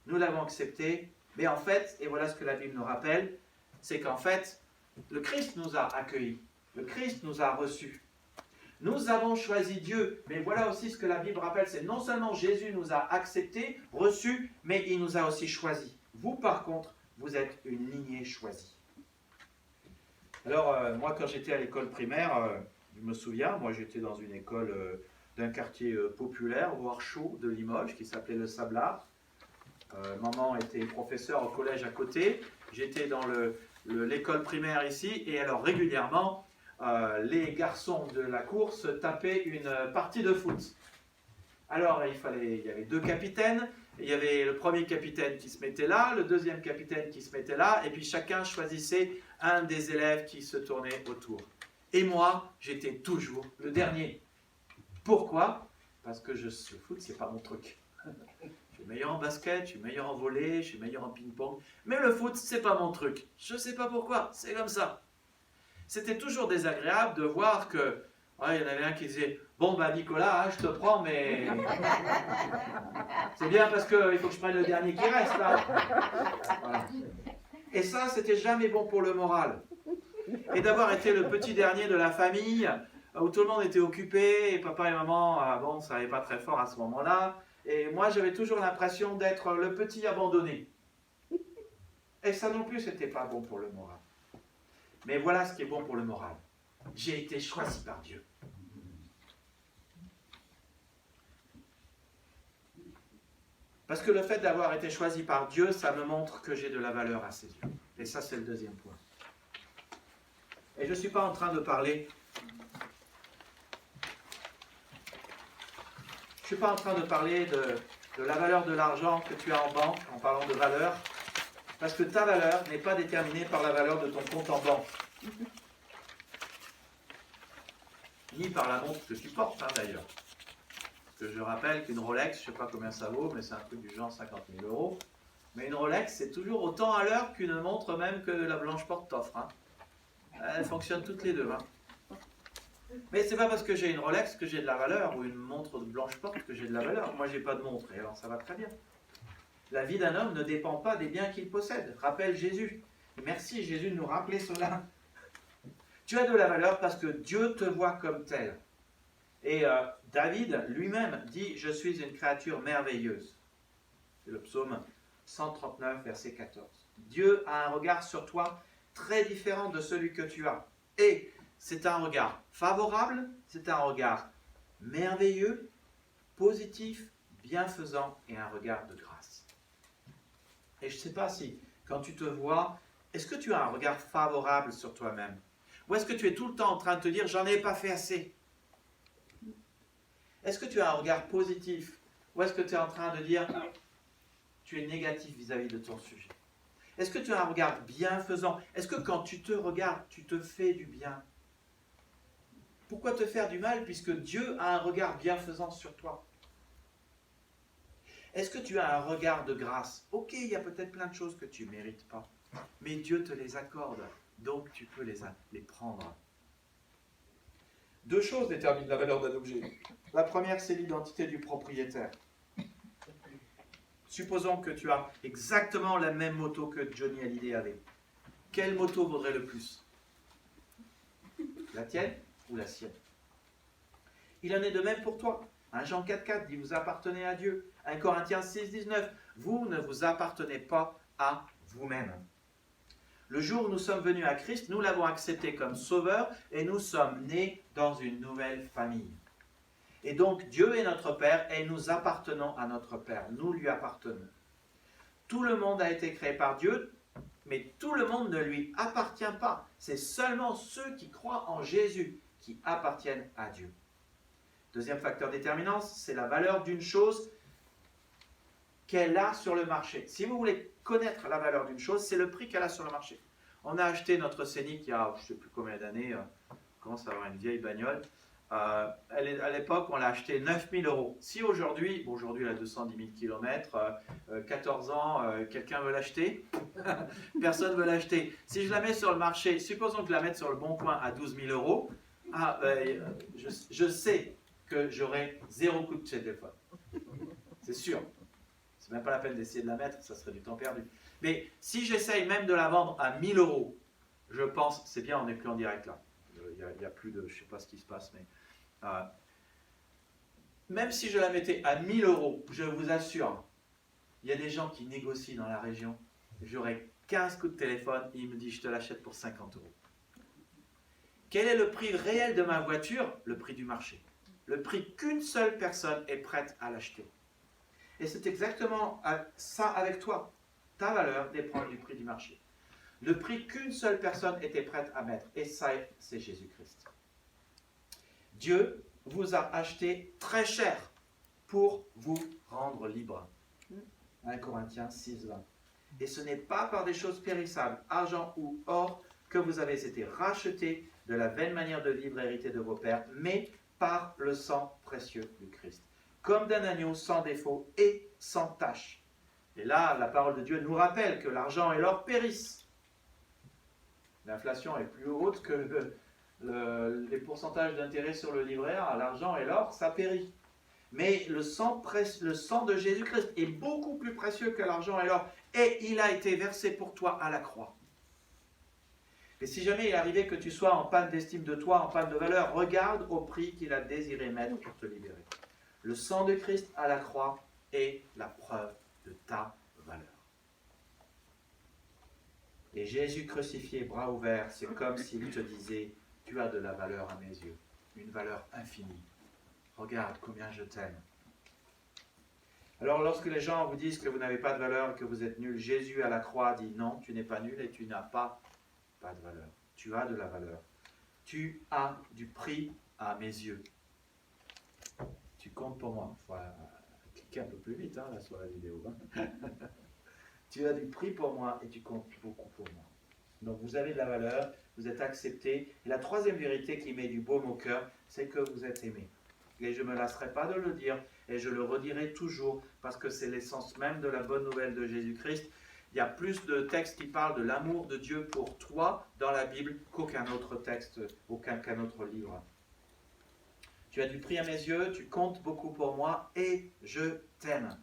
nous l'avons accepté, mais en fait, et voilà ce que la Bible nous rappelle, c'est qu'en fait, le Christ nous a accueillis, le Christ nous a reçus. Nous avons choisi Dieu, mais voilà aussi ce que la Bible rappelle, c'est non seulement Jésus nous a acceptés, reçus, mais il nous a aussi choisis. Vous, par contre, vous êtes une lignée choisie. Alors, moi, quand j'étais à l'école primaire, je me souviens, moi j'étais dans une école d'un quartier populaire, voire chaud, de Limoges, qui s'appelait le Sablard. Maman était professeure au collège à côté. J'étais dans l'école primaire ici, et alors régulièrement, les garçons de la cour se tapaient une partie de foot. Alors il y avait deux capitaines, il y avait le premier capitaine qui se mettait là, le deuxième capitaine qui se mettait là, et puis chacun choisissait un des élèves qui se tournait autour. Et moi, j'étais toujours le dernier. Pourquoi? Parce que le foot, c'est pas mon truc. Je suis meilleur en basket, je suis meilleur en volley, je suis meilleur en ping-pong, mais le foot, c'est pas mon truc. Je sais pas pourquoi, c'est comme ça. C'était toujours désagréable de voir que, il y en avait un qui disait, bon bah Nicolas, je te prends, mais c'est bien parce qu'il faut que je prenne le dernier qui reste là. Voilà. Et ça, c'était jamais bon pour le moral. Et d'avoir été le petit dernier de la famille, où tout le monde était occupé, et papa et maman, ça n'allait pas très fort à ce moment-là. Et moi, j'avais toujours l'impression d'être le petit abandonné. Et ça non plus, c'était pas bon pour le moral. Mais voilà ce qui est bon pour le moral. J'ai été choisi par Dieu. Parce que le fait d'avoir été choisi par Dieu, ça me montre que j'ai de la valeur à ses yeux. Et ça, c'est le deuxième point. Et je ne suis pas en train de parler... Je ne suis pas en train de parler de la valeur de l'argent que tu as en banque, en parlant de valeur, parce que ta valeur n'est pas déterminée par la valeur de ton compte en banque. Ni par la montre que tu portes, d'ailleurs. Parce que je rappelle qu'une Rolex, je ne sais pas combien ça vaut, mais c'est un truc du genre 50 000 €. Mais une Rolex, c'est toujours autant à l'heure qu'une montre même que la Blanche-Porte t'offre. Hein. Elles fonctionnent toutes les deux. Hein. Mais c'est pas parce que j'ai une Rolex que j'ai de la valeur, ou une montre de Blanche-Porte que j'ai de la valeur. Moi, j'ai pas de montre, et alors ça va très bien. La vie d'un homme ne dépend pas des biens qu'il possède. Rappelle Jésus. Merci Jésus de nous rappeler cela. Tu as de la valeur parce que Dieu te voit comme tel. Et David lui-même dit « Je suis une créature merveilleuse ». C'est le psaume 139, verset 14. Dieu a un regard sur toi très différent de celui que tu as. Et c'est un regard favorable, c'est un regard merveilleux, positif, bienfaisant et un regard de grâce. Et je ne sais pas si, quand tu te vois, est-ce que tu as un regard favorable sur toi-même? Ou est-ce que tu es tout le temps en train de te dire « j'en ai pas fait assez » Est-ce que tu as un regard positif? Ou est-ce que tu es en train de dire « tu es négatif vis-à-vis de ton sujet » Est-ce que tu as un regard bienfaisant? Est-ce que quand tu te regardes, tu te fais du bien? Pourquoi te faire du mal puisque Dieu a un regard bienfaisant sur toi? Est-ce que tu as un regard de grâce? Ok, il y a peut-être plein de choses que tu ne mérites pas, mais Dieu te les accorde, donc tu peux les prendre. Deux choses déterminent la valeur d'un objet. La première, c'est l'identité du propriétaire. Supposons que tu as exactement la même moto que Johnny Hallyday avait. Quelle moto vaudrait le plus? La tienne ou la sienne? Il en est de même pour toi. 1 Jean 4,4 dit « Vous appartenez à Dieu ». 1 Corinthiens 6,19 « Vous ne vous appartenez pas à vous-même ». Le jour où nous sommes venus à Christ, nous l'avons accepté comme sauveur et nous sommes nés dans une nouvelle famille. Et donc Dieu est notre Père et nous appartenons à notre Père. Nous lui appartenons. Tout le monde a été créé par Dieu, mais tout le monde ne lui appartient pas. C'est seulement ceux qui croient en Jésus qui appartiennent à Dieu. Deuxième facteur déterminant, c'est la valeur d'une chose qu'elle a sur le marché. Si vous voulez connaître la valeur d'une chose, c'est le prix qu'elle a sur le marché. On a acheté notre Scénic il y a je ne sais plus combien d'années, on commence à avoir une vieille bagnole. À l'époque, on l'a acheté 9 000 €. Si aujourd'hui elle a 210 000 km, 14 ans, quelqu'un veut l'acheter, personne ne veut l'acheter. Si je la mets sur le marché, supposons que je la mette sur le Bon Coin à 12 000 €, je sais que j'aurai 0 coup de téléphone. C'est sûr. C'est même pas la peine d'essayer de la mettre, ça serait du temps perdu. Mais si j'essaye même de la vendre à 1 000 €, je pense, c'est bien, on n'est plus en direct là. Il n'y a plus de, je ne sais pas ce qui se passe, mais même si je la mettais à 1 000 €, je vous assure, il y a des gens qui négocient dans la région. J'aurai 15 coups de téléphone et il me dit je te l'achète pour 50 €. Quel est le prix réel de ma voiture? Le prix du marché. Le prix qu'une seule personne est prête à l'acheter. Et c'est exactement ça avec toi. Ta valeur dépend du prix du marché. Le prix qu'une seule personne était prête à mettre. Et ça, c'est Jésus-Christ. Dieu vous a acheté très cher pour vous rendre libre. 1 Corinthiens 6, 20. Et ce n'est pas par des choses périssables, argent ou or, que vous avez été rachetés de la vaine manière de vivre héritée de vos pères, mais par le sang précieux du Christ. Comme d'un agneau sans défaut et sans tache. Et là, la parole de Dieu nous rappelle que l'argent et l'or périssent. L'inflation est plus haute que les pourcentages d'intérêt sur le livret A. L'argent et l'or, ça périt. Mais le sang de Jésus-Christ est beaucoup plus précieux que l'argent et l'or. Et il a été versé pour toi à la croix. Et si jamais il est arrivé que tu sois en panne d'estime de toi, en panne de valeur, regarde au prix qu'il a désiré mettre pour te libérer. Le sang de Christ à la croix est la preuve de ta valeur. Et Jésus crucifié, bras ouverts, c'est comme s'il te disait, tu as de la valeur à mes yeux, une valeur infinie. Regarde combien je t'aime. Alors lorsque les gens vous disent que vous n'avez pas de valeur et que vous êtes nul, Jésus à la croix dit non, tu n'es pas nul et tu n'as pas de valeur. Tu as de la valeur. Tu as du prix à mes yeux. Tu comptes pour moi. Il faut cliquer un peu plus vite là, sur la vidéo. Tu as du prix pour moi et tu comptes beaucoup pour moi. Donc vous avez de la valeur, vous êtes accepté. Et la troisième vérité qui met du baume au cœur, c'est que vous êtes aimé. Et je ne me lasserai pas de le dire, et je le redirai toujours, parce que c'est l'essence même de la bonne nouvelle de Jésus-Christ. Il y a plus de textes qui parlent de l'amour de Dieu pour toi dans la Bible qu'aucun autre texte, qu'un autre livre. Tu as du prix à mes yeux, tu comptes beaucoup pour moi, et je t'aime.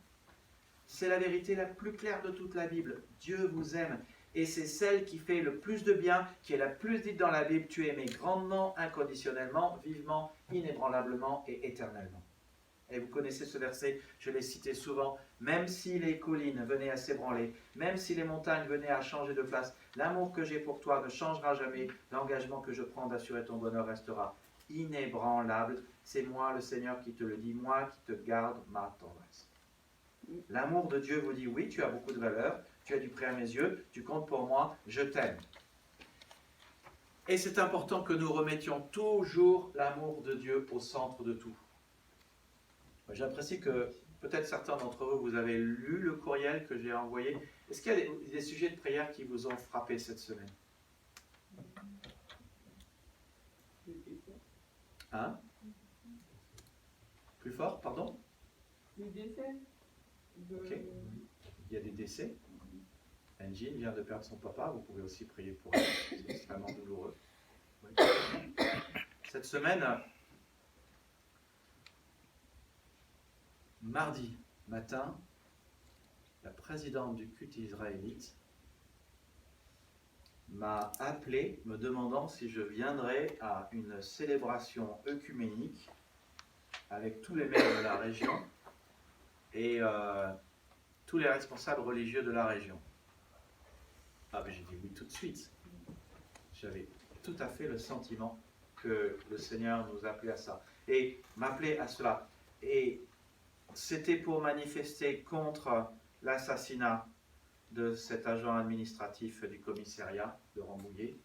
C'est la vérité la plus claire de toute la Bible. Dieu vous aime. Et c'est celle qui fait le plus de bien, qui est la plus dite dans la Bible. Tu es aimé grandement, inconditionnellement, vivement, inébranlablement et éternellement. Et vous connaissez ce verset, je l'ai cité souvent. Même si les collines venaient à s'ébranler, même si les montagnes venaient à changer de place, l'amour que j'ai pour toi ne changera jamais. L'engagement que je prends d'assurer ton bonheur restera inébranlable. C'est moi, le Seigneur, qui te le dit, moi qui te garde ma tendresse. L'amour de Dieu vous dit, oui, tu as beaucoup de valeur, tu as du prix à mes yeux, tu comptes pour moi, je t'aime. Et c'est important que nous remettions toujours l'amour de Dieu au centre de tout. J'apprécie que peut-être certains d'entre vous, vous avez lu le courriel que j'ai envoyé. Est-ce qu'il y a des sujets de prière qui vous ont frappé cette semaine? Hein? Plus fort, pardon?
Les décès.
Ok. Il y a des décès. Engine vient de perdre son papa. Vous pouvez aussi prier pour elle. C'est extrêmement douloureux. Oui. Cette semaine, mardi matin, la présidente du culte israélite m'a appelé me demandant si je viendrais à une célébration œcuménique avec tous les maires de la région et tous les responsables religieux de la région. Ah ben j'ai dit oui tout de suite. J'avais tout à fait le sentiment que le Seigneur nous appelait à ça. Et m'appelait à cela. Et c'était pour manifester contre l'assassinat de cet agent administratif du commissariat de Rambouillet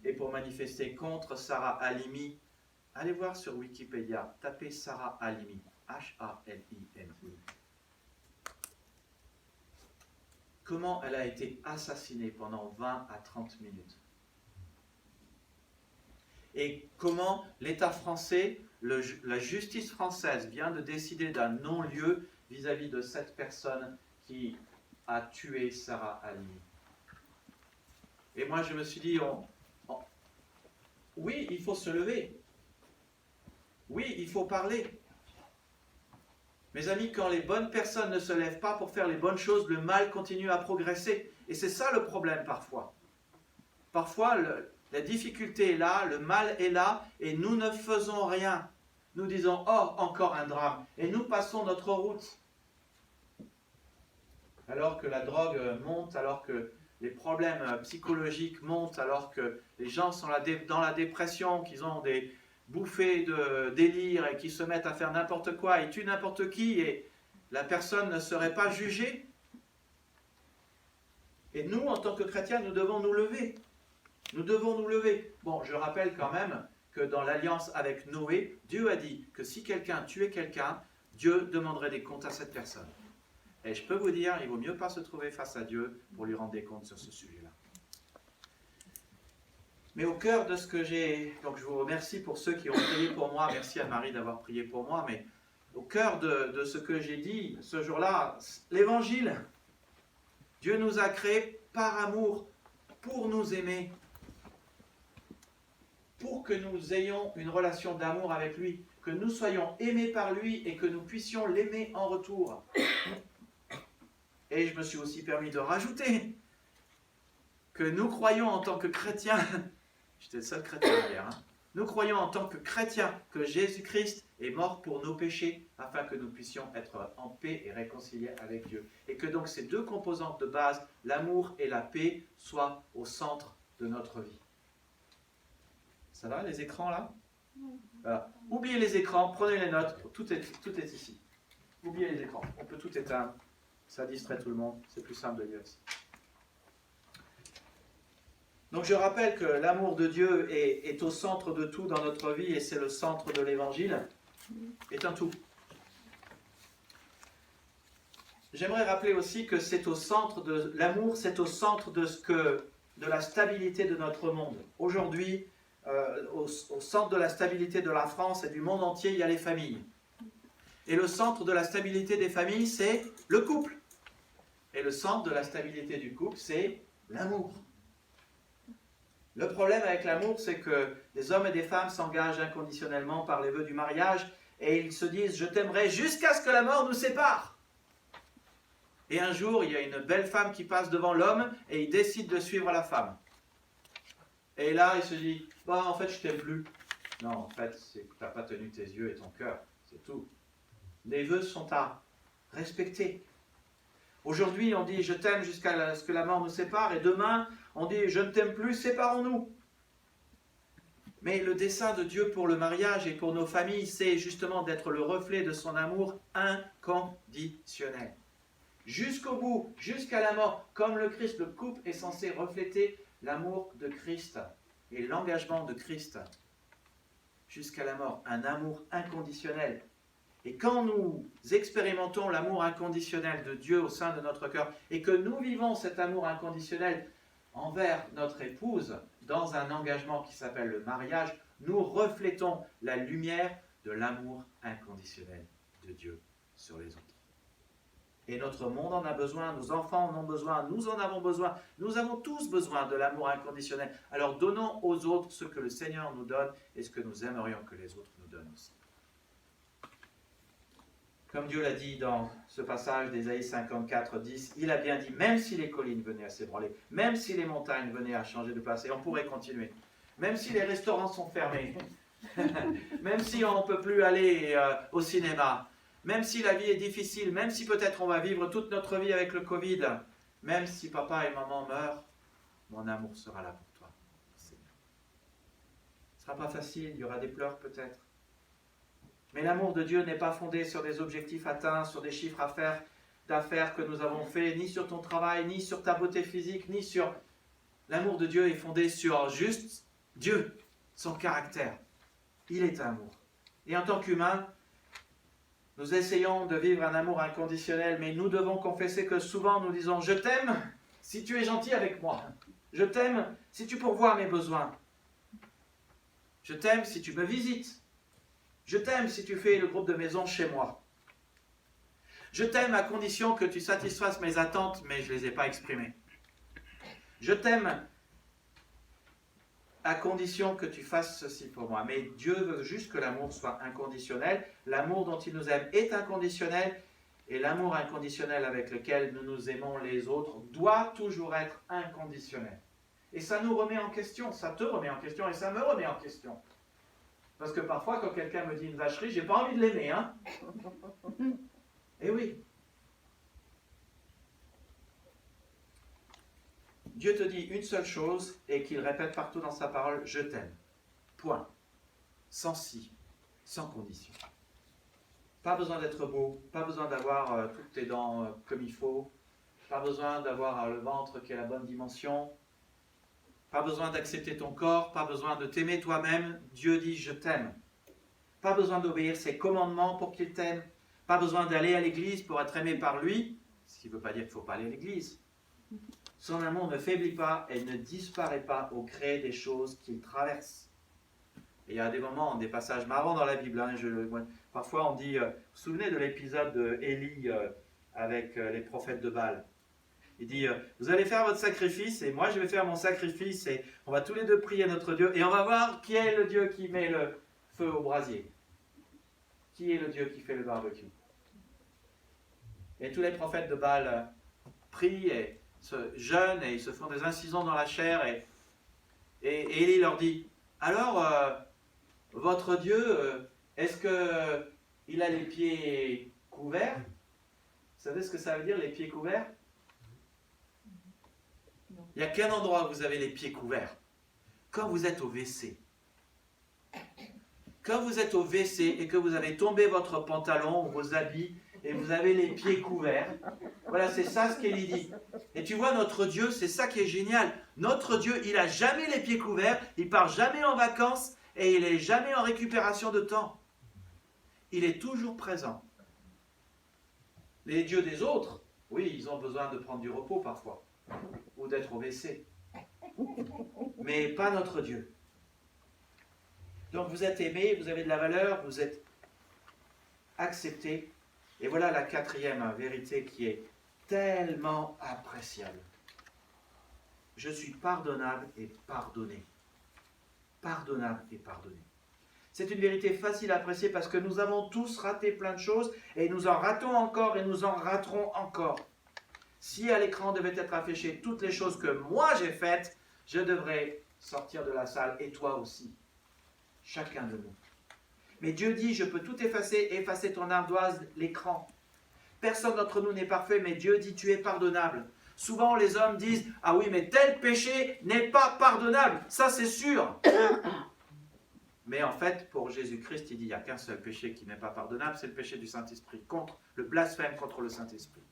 et pour manifester contre Sarah Halimi. Allez voir sur Wikipédia, tapez Sarah Halimi, H-A-L-I-M-I. Comment elle a été assassinée pendant 20 à 30 minutes. Et comment l'État français, la justice française vient de décider d'un non-lieu vis-à-vis de cette personne qui a tué Sarah Halimi. Et moi je me suis dit, oui, il faut se lever. Oui, il faut parler. Mes amis, quand les bonnes personnes ne se lèvent pas pour faire les bonnes choses, le mal continue à progresser. Et c'est ça le problème parfois. Parfois, la difficulté est là, le mal est là, et nous ne faisons rien. Nous disons, oh, encore un drame. Et nous passons notre route. Alors que la drogue monte, alors que les problèmes psychologiques montent, alors que les gens sont dans la dépression, qu'ils ont des bouffées de délire et qui se mettent à faire n'importe quoi et tuent n'importe qui, et la personne ne serait pas jugée. Et nous, en tant que chrétiens, nous devons nous lever. Nous devons nous lever. Bon, je rappelle quand même que dans l'alliance avec Noé, Dieu a dit que si quelqu'un tuait quelqu'un, Dieu demanderait des comptes à cette personne. Et je peux vous dire, il vaut mieux pas se trouver face à Dieu pour lui rendre des comptes sur ce sujet-là. Mais au cœur de ce que j'ai... Donc je vous remercie pour ceux qui ont prié pour moi. Merci à Marie d'avoir prié pour moi. Mais au cœur de ce que j'ai dit ce jour-là, l'Évangile. Dieu nous a créés par amour, pour nous aimer. Pour que nous ayons une relation d'amour avec lui. Que nous soyons aimés par lui et que nous puissions l'aimer en retour. Et je me suis aussi permis de rajouter que nous croyons en tant que chrétiens, j'étais le seul chrétien hier, nous croyons en tant que chrétiens que Jésus-Christ est mort pour nos péchés afin que nous puissions être en paix et réconciliés avec Dieu. Et que donc ces deux composantes de base, l'amour et la paix, soient au centre de notre vie. Ça va les écrans là? Voilà. Oubliez les écrans, prenez les notes, tout est ici. Oubliez les écrans, on peut tout éteindre. Ça distrait tout le monde, c'est plus simple de lire ici. Donc je rappelle que l'amour de Dieu est au centre de tout dans notre vie et c'est le centre de l'Évangile, est un tout. J'aimerais rappeler aussi que c'est au centre de l'amour, c'est au centre de la stabilité de notre monde. Aujourd'hui, au centre de la stabilité de la France et du monde entier, il y a les familles. Et le centre de la stabilité des familles, c'est le couple. Et le centre de la stabilité du couple, c'est l'amour. Le problème avec l'amour, c'est que des hommes et des femmes s'engagent inconditionnellement par les vœux du mariage et ils se disent « je t'aimerai jusqu'à ce que la mort nous sépare ». Et un jour, il y a une belle femme qui passe devant l'homme et il décide de suivre la femme. Et là, il se dit « bah en fait, je t'aime plus ». Non, en fait, c'est que tu n'as pas tenu tes yeux et ton cœur, c'est tout. Les vœux sont à respecter. Aujourd'hui, on dit « je t'aime jusqu'à ce que la mort nous sépare » et demain, on dit « je ne t'aime plus, séparons-nous ». Mais le dessein de Dieu pour le mariage et pour nos familles, c'est justement d'être le reflet de son amour inconditionnel. Jusqu'au bout, jusqu'à la mort, comme le Christ, le couple est censé refléter l'amour de Christ et l'engagement de Christ. Jusqu'à la mort, un amour inconditionnel. Et quand nous expérimentons l'amour inconditionnel de Dieu au sein de notre cœur et que nous vivons cet amour inconditionnel envers notre épouse dans un engagement qui s'appelle le mariage, nous reflétons la lumière de l'amour inconditionnel de Dieu sur les autres. Et notre monde en a besoin, nos enfants en ont besoin, nous en avons besoin, nous avons tous besoin de l'amour inconditionnel. Alors donnons aux autres ce que le Seigneur nous donne et ce que nous aimerions que les autres nous donnent aussi. Comme Dieu l'a dit dans ce passage d'Ésaïe 54, 10, il a bien dit, même si les collines venaient à s'ébranler, même si les montagnes venaient à changer de place, et on pourrait continuer, même si les restaurants sont fermés, même si on ne peut plus aller au cinéma, même si la vie est difficile, même si peut-être on va vivre toute notre vie avec le Covid, même si papa et maman meurent, mon amour sera là pour toi, Seigneur. Ce ne sera pas facile, il y aura des pleurs peut-être. Mais l'amour de Dieu n'est pas fondé sur des objectifs atteints, sur des chiffres d'affaires que nous avons faits, ni sur ton travail, ni sur ta beauté physique, ni sur... L'amour de Dieu est fondé sur juste Dieu, son caractère. Il est amour. Et en tant qu'humains, nous essayons de vivre un amour inconditionnel, mais nous devons confesser que souvent nous disons « Je t'aime si tu es gentil avec moi. Je t'aime si tu pourvois mes besoins. Je t'aime si tu me visites. Je t'aime si tu fais le groupe de maison chez moi. Je t'aime à condition que tu satisfasses mes attentes, mais je ne les ai pas exprimées. Je t'aime à condition que tu fasses ceci pour moi. » Mais Dieu veut juste que l'amour soit inconditionnel. L'amour dont il nous aime est inconditionnel. Et l'amour inconditionnel avec lequel nous nous aimons les autres doit toujours être inconditionnel. Et ça nous remet en question, ça te remet en question et ça me remet en question. Parce que parfois, quand quelqu'un me dit une vacherie, j'ai pas envie de l'aimer, hein. Eh oui. Dieu te dit une seule chose et qu'il répète partout dans sa parole, je t'aime. Point. Sans si, sans condition. Pas besoin d'être beau, pas besoin d'avoir toutes tes dents comme il faut, pas besoin d'avoir le ventre qui a la bonne dimension, pas besoin d'accepter ton corps, pas besoin de t'aimer toi-même. Dieu dit je t'aime. Pas besoin d'obéir ses commandements pour qu'il t'aime, pas besoin d'aller à l'église pour être aimé par lui, ce qui ne veut pas dire qu'il ne faut pas aller à l'église. Son amour ne faiblit pas et ne disparaît pas au gré des choses qu'il traverse. Et il y a des moments, des passages marrants dans la Bible. Hein, parfois on dit, vous vous souvenez de l'épisode d'Élie avec les prophètes de Baal? Il dit, vous allez faire votre sacrifice et moi je vais faire mon sacrifice et on va tous les deux prier notre Dieu et on va voir qui est le Dieu qui met le feu au brasier. Qui est le Dieu qui fait le barbecue? Et tous les prophètes de Baal prient et se jeûnent et ils se font des incisions dans la chair et Élie leur dit, alors votre Dieu, est-ce qu'il a les pieds couverts? Vous savez ce que ça veut dire les pieds couverts? Il n'y a qu'un endroit où vous avez les pieds couverts. Quand vous êtes au WC. Quand vous êtes au WC et que vous avez tombé votre pantalon ou vos habits et vous avez les pieds couverts, voilà, c'est ça ce qu'Élie dit. Et tu vois, notre Dieu, c'est ça qui est génial. Notre Dieu, il n'a jamais les pieds couverts, il part jamais en vacances et il n'est jamais en récupération de temps. Il est toujours présent. Les dieux des autres, oui, ils ont besoin de prendre du repos parfois, ou d'être au WC. Mais pas notre Dieu. Donc vous êtes aimé, vous avez de la valeur, vous êtes accepté. Et voilà la quatrième vérité qui est tellement appréciable. Je suis pardonnable et pardonné. Pardonnable et pardonné. C'est une vérité facile à apprécier parce que nous avons tous raté plein de choses et nous en ratons encore et nous en raterons encore. Si à l'écran devait être affiché toutes les choses que moi j'ai faites, je devrais sortir de la salle et toi aussi. Chacun de nous. Mais Dieu dit, je peux tout effacer ton ardoise, l'écran. Personne d'entre nous n'est parfait, mais Dieu dit, tu es pardonnable. Souvent les hommes disent, ah oui, mais tel péché n'est pas pardonnable, ça c'est sûr. Mais en fait, pour Jésus-Christ, il dit, il n'y a qu'un seul péché qui n'est pas pardonnable, c'est le péché du Saint-Esprit, contre le blasphème contre le Saint-Esprit.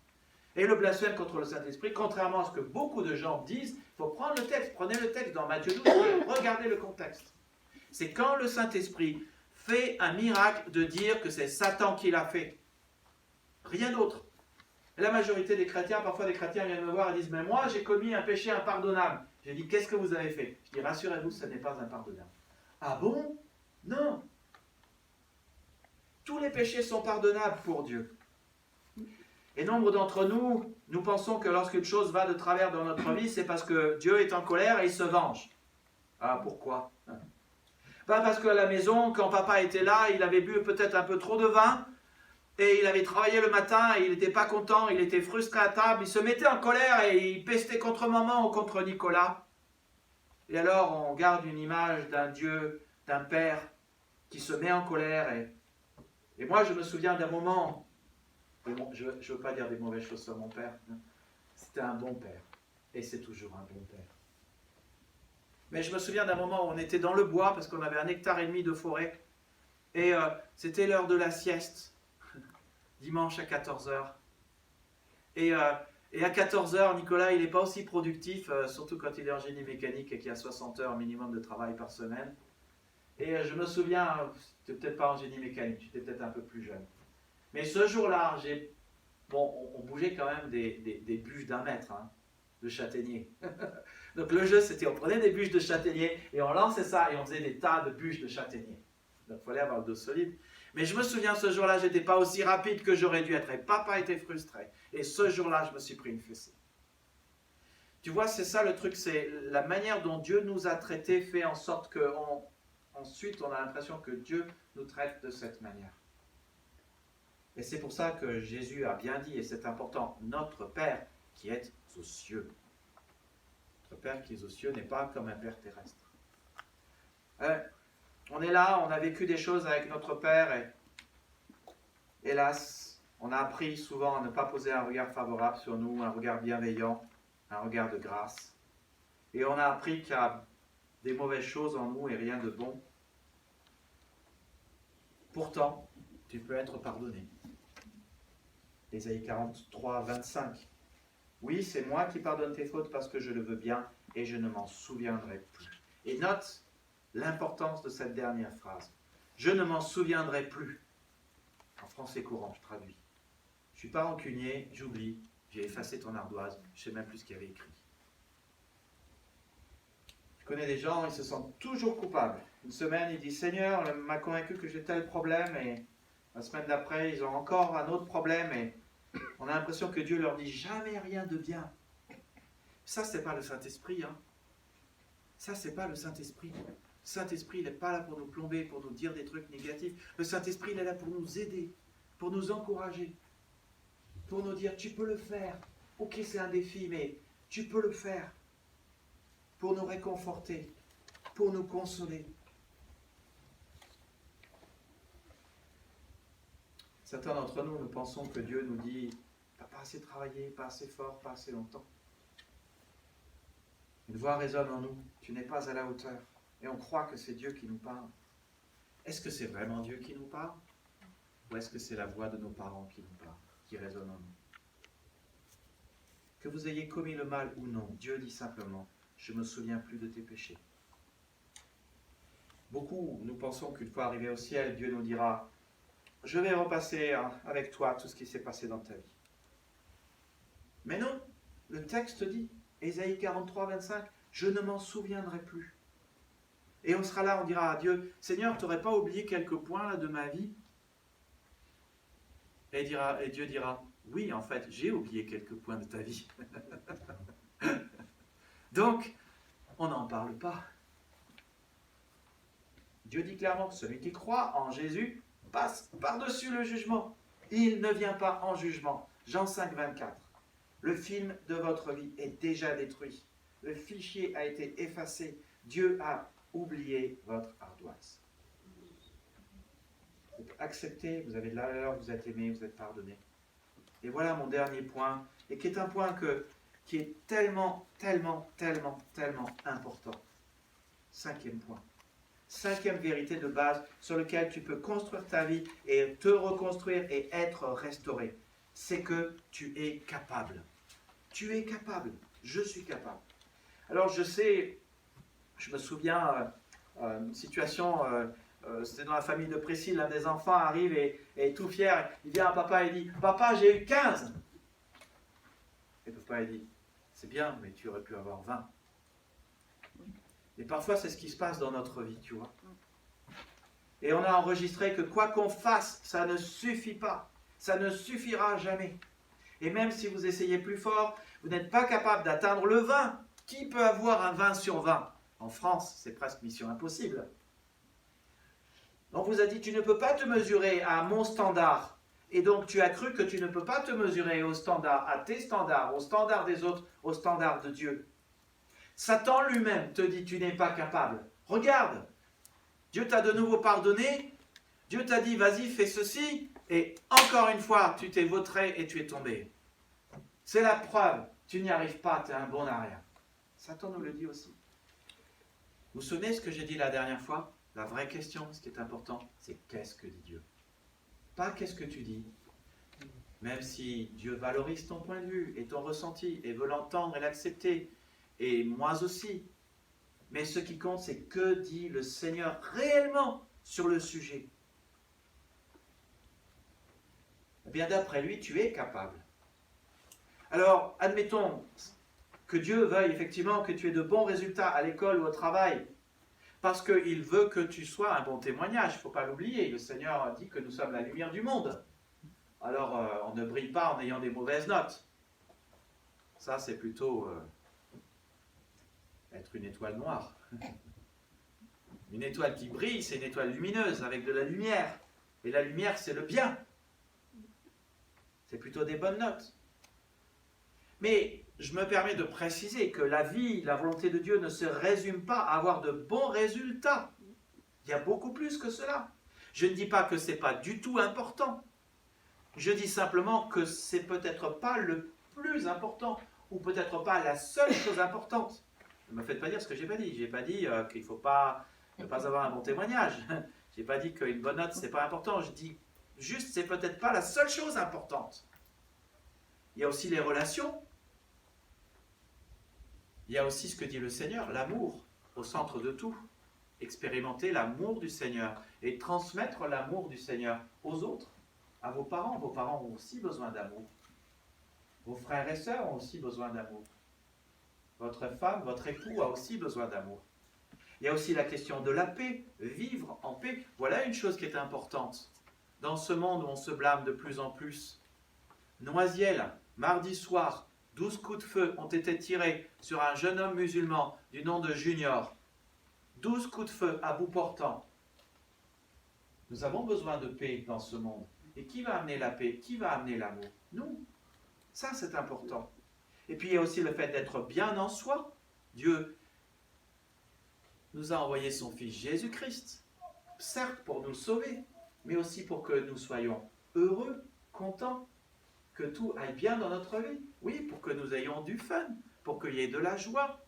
Et le blasphème contre le Saint-Esprit, contrairement à ce que beaucoup de gens disent, il faut prendre le texte, prenez le texte dans Matthieu 12 et regardez le contexte. C'est quand le Saint-Esprit fait un miracle de dire que c'est Satan qui l'a fait. Rien d'autre. Et la majorité des chrétiens, parfois des chrétiens viennent me voir et disent, mais moi j'ai commis un péché impardonnable. J'ai dit, qu'est-ce que vous avez fait? Je dis, rassurez-vous, ce n'est pas impardonnable. Ah bon? Non. Tous les péchés sont pardonnables pour Dieu. Et nombre d'entre nous, nous pensons que lorsqu'une chose va de travers dans notre vie, c'est parce que Dieu est en colère et il se venge. Ah, pourquoi? Pas parce qu'à la maison, quand papa était là, il avait bu peut-être un peu trop de vin, et il avait travaillé le matin, et il n'était pas content, il était frustré à table, il se mettait en colère et il pestait contre maman ou contre Nicolas. Et alors on garde une image d'un Dieu, d'un Père, qui se met en colère. Et moi je me souviens d'un moment, je ne veux pas dire des mauvaises choses sur mon père, c'était un bon père, et c'est toujours un bon père. Mais je me souviens d'un moment où on était dans le bois, parce qu'on avait 1,5 hectare de forêt, et c'était l'heure de la sieste, dimanche à 14h. Et à 14h, Nicolas, il n'est pas aussi productif, surtout quand il est en génie mécanique et qu'il y a 60 heures minimum de travail par semaine. Et je me souviens, tu n'étais peut-être pas en génie mécanique, tu étais peut-être un peu plus jeune. Mais ce jour-là, on bougeait quand même des bûches d'1 mètre, hein, de châtaignier. Donc le jeu, c'était on prenait des bûches de châtaignier et on lançait ça et on faisait des tas de bûches de châtaignier. Donc il fallait avoir le dos solide. Mais je me souviens, ce jour-là, je n'étais pas aussi rapide que j'aurais dû être. Et papa était frustré. Et ce jour-là, je me suis pris une fessée. Tu vois, c'est ça le truc, c'est la manière dont Dieu nous a traités fait en sorte qu'ensuite, on a l'impression que Dieu nous traite de cette manière. Et c'est pour ça que Jésus a bien dit, et c'est important, notre Père qui est aux cieux. Notre Père qui est aux cieux n'est pas comme un Père terrestre. On est là, on a vécu des choses avec notre Père et hélas, on a appris souvent à ne pas poser un regard favorable sur nous, un regard bienveillant, un regard de grâce. Et on a appris qu'il y a des mauvaises choses en nous et rien de bon. Pourtant, tu peux être pardonné. Ésaïe 43, 25. Oui, c'est moi qui pardonne tes fautes parce que je le veux bien et je ne m'en souviendrai plus. Et note l'importance de cette dernière phrase. Je ne m'en souviendrai plus. En français courant, je traduis. Je ne suis pas rancunier, j'oublie, j'ai effacé ton ardoise, je ne sais même plus ce qu'il y avait écrit. Je connais des gens, ils se sentent toujours coupables. Une semaine, ils disent Seigneur, il m'a convaincu que j'ai tel problème, et la semaine d'après, ils ont encore un autre problème, et on a l'impression que Dieu leur dit jamais rien de bien. Ça, c'est pas le Saint-Esprit, hein. Ça, c'est pas le Saint-Esprit. Le Saint-Esprit, il n'est pas là pour nous plomber, pour nous dire des trucs négatifs. Le Saint-Esprit, il est là pour nous aider, pour nous encourager, pour nous dire, tu peux le faire. Ok, c'est un défi, mais tu peux le faire. Pour nous réconforter, pour nous consoler. Certains d'entre nous, nous pensons que Dieu nous dit, t'as pas assez travaillé, pas assez fort, pas assez longtemps. Une voix résonne en nous, tu n'es pas à la hauteur. Et on croit que c'est Dieu qui nous parle. Est-ce que c'est vraiment Dieu qui nous parle? Ou est-ce que c'est la voix de nos parents qui nous parle, qui résonne en nous? Que vous ayez commis le mal ou non, Dieu dit simplement, je ne me souviens plus de tes péchés. Beaucoup, nous pensons qu'une fois arrivés au ciel, Dieu nous dira, je vais repasser avec toi tout ce qui s'est passé dans ta vie. Mais non, le texte dit, Ésaïe 43, 25, je ne m'en souviendrai plus. Et on sera là, on dira à Dieu, Seigneur, tu n'aurais pas oublié quelques points là, de ma vie? Et Dieu dira, oui, en fait, j'ai oublié quelques points de ta vie. Donc, on n'en parle pas. Dieu dit clairement, celui qui croit en Jésus passe par-dessus le jugement. Il ne vient pas en jugement. Jean 5, 24. Le film de votre vie est déjà détruit. Le fichier a été effacé. Dieu a oublié votre ardoise. Vous êtes accepté, vous avez de la valeur, vous êtes aimé, vous êtes pardonné. Et voilà mon dernier point, et qui est un point qui est tellement important. 5e point. 5e vérité de base sur lequel tu peux construire ta vie et te reconstruire et être restauré. C'est que tu es capable. Tu es capable. Je suis capable. Alors je sais, je me souviens, une situation, c'était dans la famille de Priscille, l'un des enfants arrive et tout fier, il vient à papa et dit, papa j'ai eu 15. Et papa il dit, c'est bien, mais tu aurais pu avoir 20. Et parfois, c'est ce qui se passe dans notre vie, tu vois. Et on a enregistré que quoi qu'on fasse, ça ne suffit pas. Ça ne suffira jamais. Et même si vous essayez plus fort, vous n'êtes pas capable d'atteindre le 20. Qui peut avoir un 20 sur 20? En France, c'est presque mission impossible. On vous a dit, tu ne peux pas te mesurer à mon standard. Et donc, tu as cru que tu ne peux pas te mesurer au standard, à tes standards, au standard des autres, au standard de Dieu. Satan lui-même te dit, tu n'es pas capable. Regarde, Dieu t'a de nouveau pardonné, Dieu t'a dit, vas-y, fais ceci, et encore une fois, tu t'es vautré et tu es tombé. C'est la preuve, tu n'y arrives pas, tu es un bon arrière. Satan nous le dit aussi. Vous vous souvenez ce que j'ai dit la dernière fois? La vraie question, ce qui est important, c'est qu'est-ce que dit Dieu? Pas qu'est-ce que tu dis. Même si Dieu valorise ton point de vue et ton ressenti et veut l'entendre et l'accepter, et moi aussi. Mais ce qui compte, c'est que dit le Seigneur réellement sur le sujet. Eh bien, d'après lui, tu es capable. Alors, admettons que Dieu veuille effectivement que tu aies de bons résultats à l'école ou au travail, parce qu'il veut que tu sois un bon témoignage. Il ne faut pas l'oublier. Le Seigneur a dit que nous sommes la lumière du monde. Alors, on ne brille pas en ayant des mauvaises notes. Ça, c'est plutôt être une étoile noire. Une étoile qui brille, c'est une étoile lumineuse, avec de la lumière. Et la lumière, c'est le bien. C'est plutôt des bonnes notes. Mais je me permets de préciser que la vie, la volonté de Dieu ne se résume pas à avoir de bons résultats. Il y a beaucoup plus que cela. Je ne dis pas que ce n'est pas du tout important. Je dis simplement que c'est peut-être pas le plus important, ou peut-être pas la seule chose importante. Ne me faites pas dire ce que j'ai pas dit. J'ai pas dit qu'il ne faut pas ne pas avoir un bon témoignage. J'ai pas dit qu'une bonne note, c'est pas important. Je dis juste, c'est peut-être pas la seule chose importante. Il y a aussi les relations. Il y a aussi ce que dit le Seigneur, l'amour au centre de tout. Expérimenter l'amour du Seigneur et transmettre l'amour du Seigneur aux autres, à vos parents. Vos parents ont aussi besoin d'amour. Vos frères et sœurs ont aussi besoin d'amour. Votre femme, votre époux a aussi besoin d'amour. Il y a aussi la question de la paix, vivre en paix. Voilà une chose qui est importante. Dans ce monde où on se blâme de plus en plus, Noisiel, mardi soir, 12 coups de feu ont été tirés sur un jeune homme musulman du nom de Junior. 12 coups de feu à bout portant. Nous avons besoin de paix dans ce monde. Et qui va amener la paix? Qui va amener l'amour? Nous. Ça, c'est important. Et puis, il y a aussi le fait d'être bien en soi. Dieu nous a envoyé son Fils Jésus-Christ, certes pour nous sauver, mais aussi pour que nous soyons heureux, contents, que tout aille bien dans notre vie. Oui, pour que nous ayons du fun, pour qu'il y ait de la joie.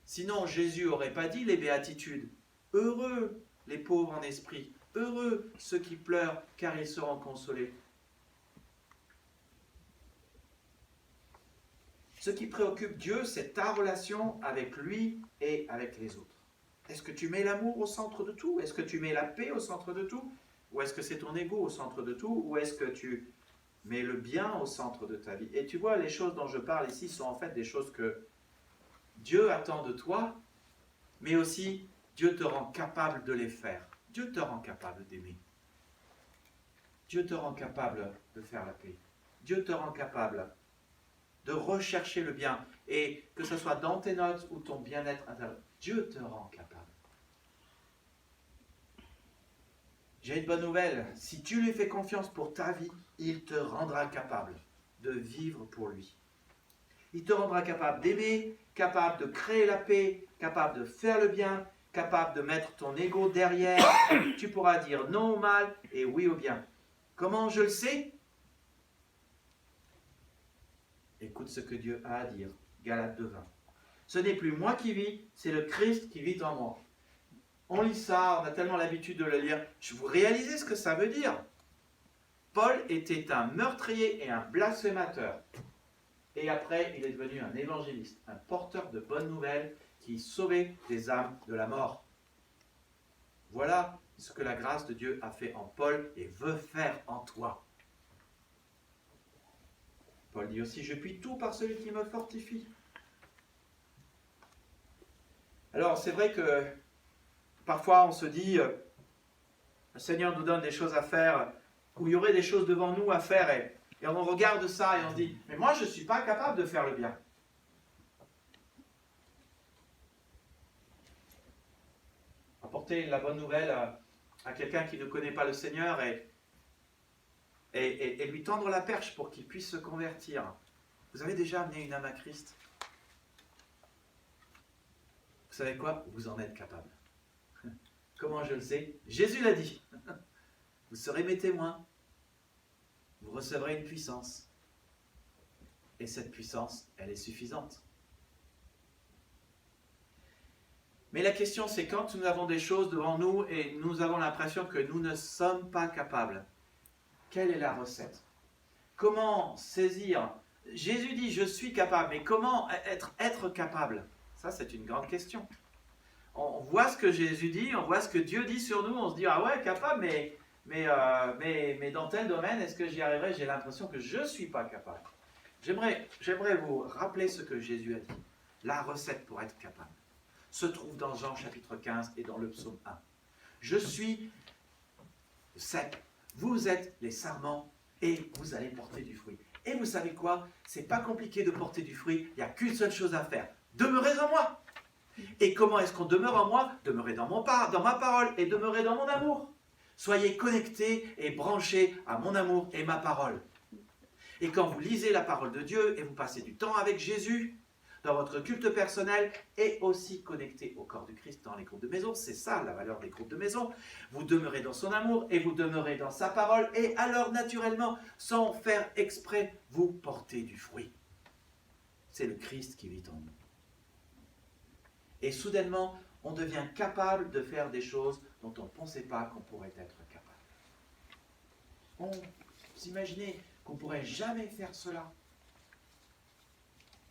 Sinon, Jésus n'aurait pas dit les béatitudes. Heureux les pauvres en esprit, heureux ceux qui pleurent, car ils seront consolés. Ce qui préoccupe Dieu, c'est ta relation avec lui et avec les autres. Est-ce que tu mets l'amour au centre de tout? Est-ce que tu mets la paix au centre de tout? Ou est-ce que c'est ton ego au centre de tout? Ou est-ce que tu mets le bien au centre de ta vie? Et tu vois, les choses dont je parle ici sont en fait des choses que Dieu attend de toi, mais aussi Dieu te rend capable de les faire. Dieu te rend capable d'aimer. Dieu te rend capable de faire la paix. Dieu te rend capable de rechercher le bien. Et que ce soit dans tes notes ou ton bien-être intérieur, Dieu te rend capable. J'ai une bonne nouvelle. Si tu lui fais confiance pour ta vie, il te rendra capable de vivre pour lui. Il te rendra capable d'aimer, capable de créer la paix, capable de faire le bien, capable de mettre ton ego derrière. Tu pourras dire non au mal et oui au bien. Comment je le sais? Écoute ce que Dieu a à dire. Galates 2:20. Ce n'est plus moi qui vis, c'est le Christ qui vit en moi. On lit ça, on a tellement l'habitude de le lire. Vous réalisez ce que ça veut dire? Paul était un meurtrier et un blasphémateur. Et après, il est devenu un évangéliste, un porteur de bonnes nouvelles qui sauvait des âmes de la mort. Voilà ce que la grâce de Dieu a fait en Paul et veut faire en toi. Paul dit aussi, je puis tout par celui qui me fortifie. Alors, c'est vrai que parfois on se dit, le Seigneur nous donne des choses à faire, où il y aurait des choses devant nous à faire, et on regarde ça et on se dit, mais moi je ne suis pas capable de faire le bien. Apporter la bonne nouvelle à quelqu'un qui ne connaît pas le Seigneur et lui tendre la perche pour qu'il puisse se convertir. Vous avez déjà amené une âme à Christ? Vous savez quoi? Vous en êtes capable. Comment je le sais? Jésus l'a dit. Vous serez mes témoins. Vous recevrez une puissance. Et cette puissance, elle est suffisante. Mais la question, c'est quand nous avons des choses devant nous et nous avons l'impression que nous ne sommes pas capables, quelle est la recette? Comment saisir? Jésus dit, je suis capable, mais comment être capable? Ça, c'est une grande question. On voit ce que Jésus dit, on voit ce que Dieu dit sur nous, on se dit, ah ouais, capable, mais dans tel domaine, est-ce que j'y arriverai? J'ai l'impression que je ne suis pas capable. J'aimerais vous rappeler ce que Jésus a dit. La recette pour être capable se trouve dans Jean chapitre 15 et dans le psaume 1. Je suis sec, vous êtes les sarments et vous allez porter du fruit. Et vous savez quoi? C'est pas compliqué de porter du fruit, il n'y a qu'une seule chose à faire. Demeurez en moi. Et comment est-ce qu'on demeure en moi? Demeurez dans ma parole et demeurez dans mon amour. Soyez connectés et branchés à mon amour et ma parole. Et quand vous lisez la parole de Dieu et vous passez du temps avec Jésus, dans votre culte personnel et aussi connecté au corps du Christ dans les groupes de maison, c'est ça la valeur des groupes de maison, vous demeurez dans son amour et vous demeurez dans sa parole et alors naturellement, sans faire exprès, vous portez du fruit. C'est le Christ qui vit en nous. Et soudainement, on devient capable de faire des choses dont on ne pensait pas qu'on pourrait être capable. On s'imaginait qu'on ne pourrait jamais faire cela.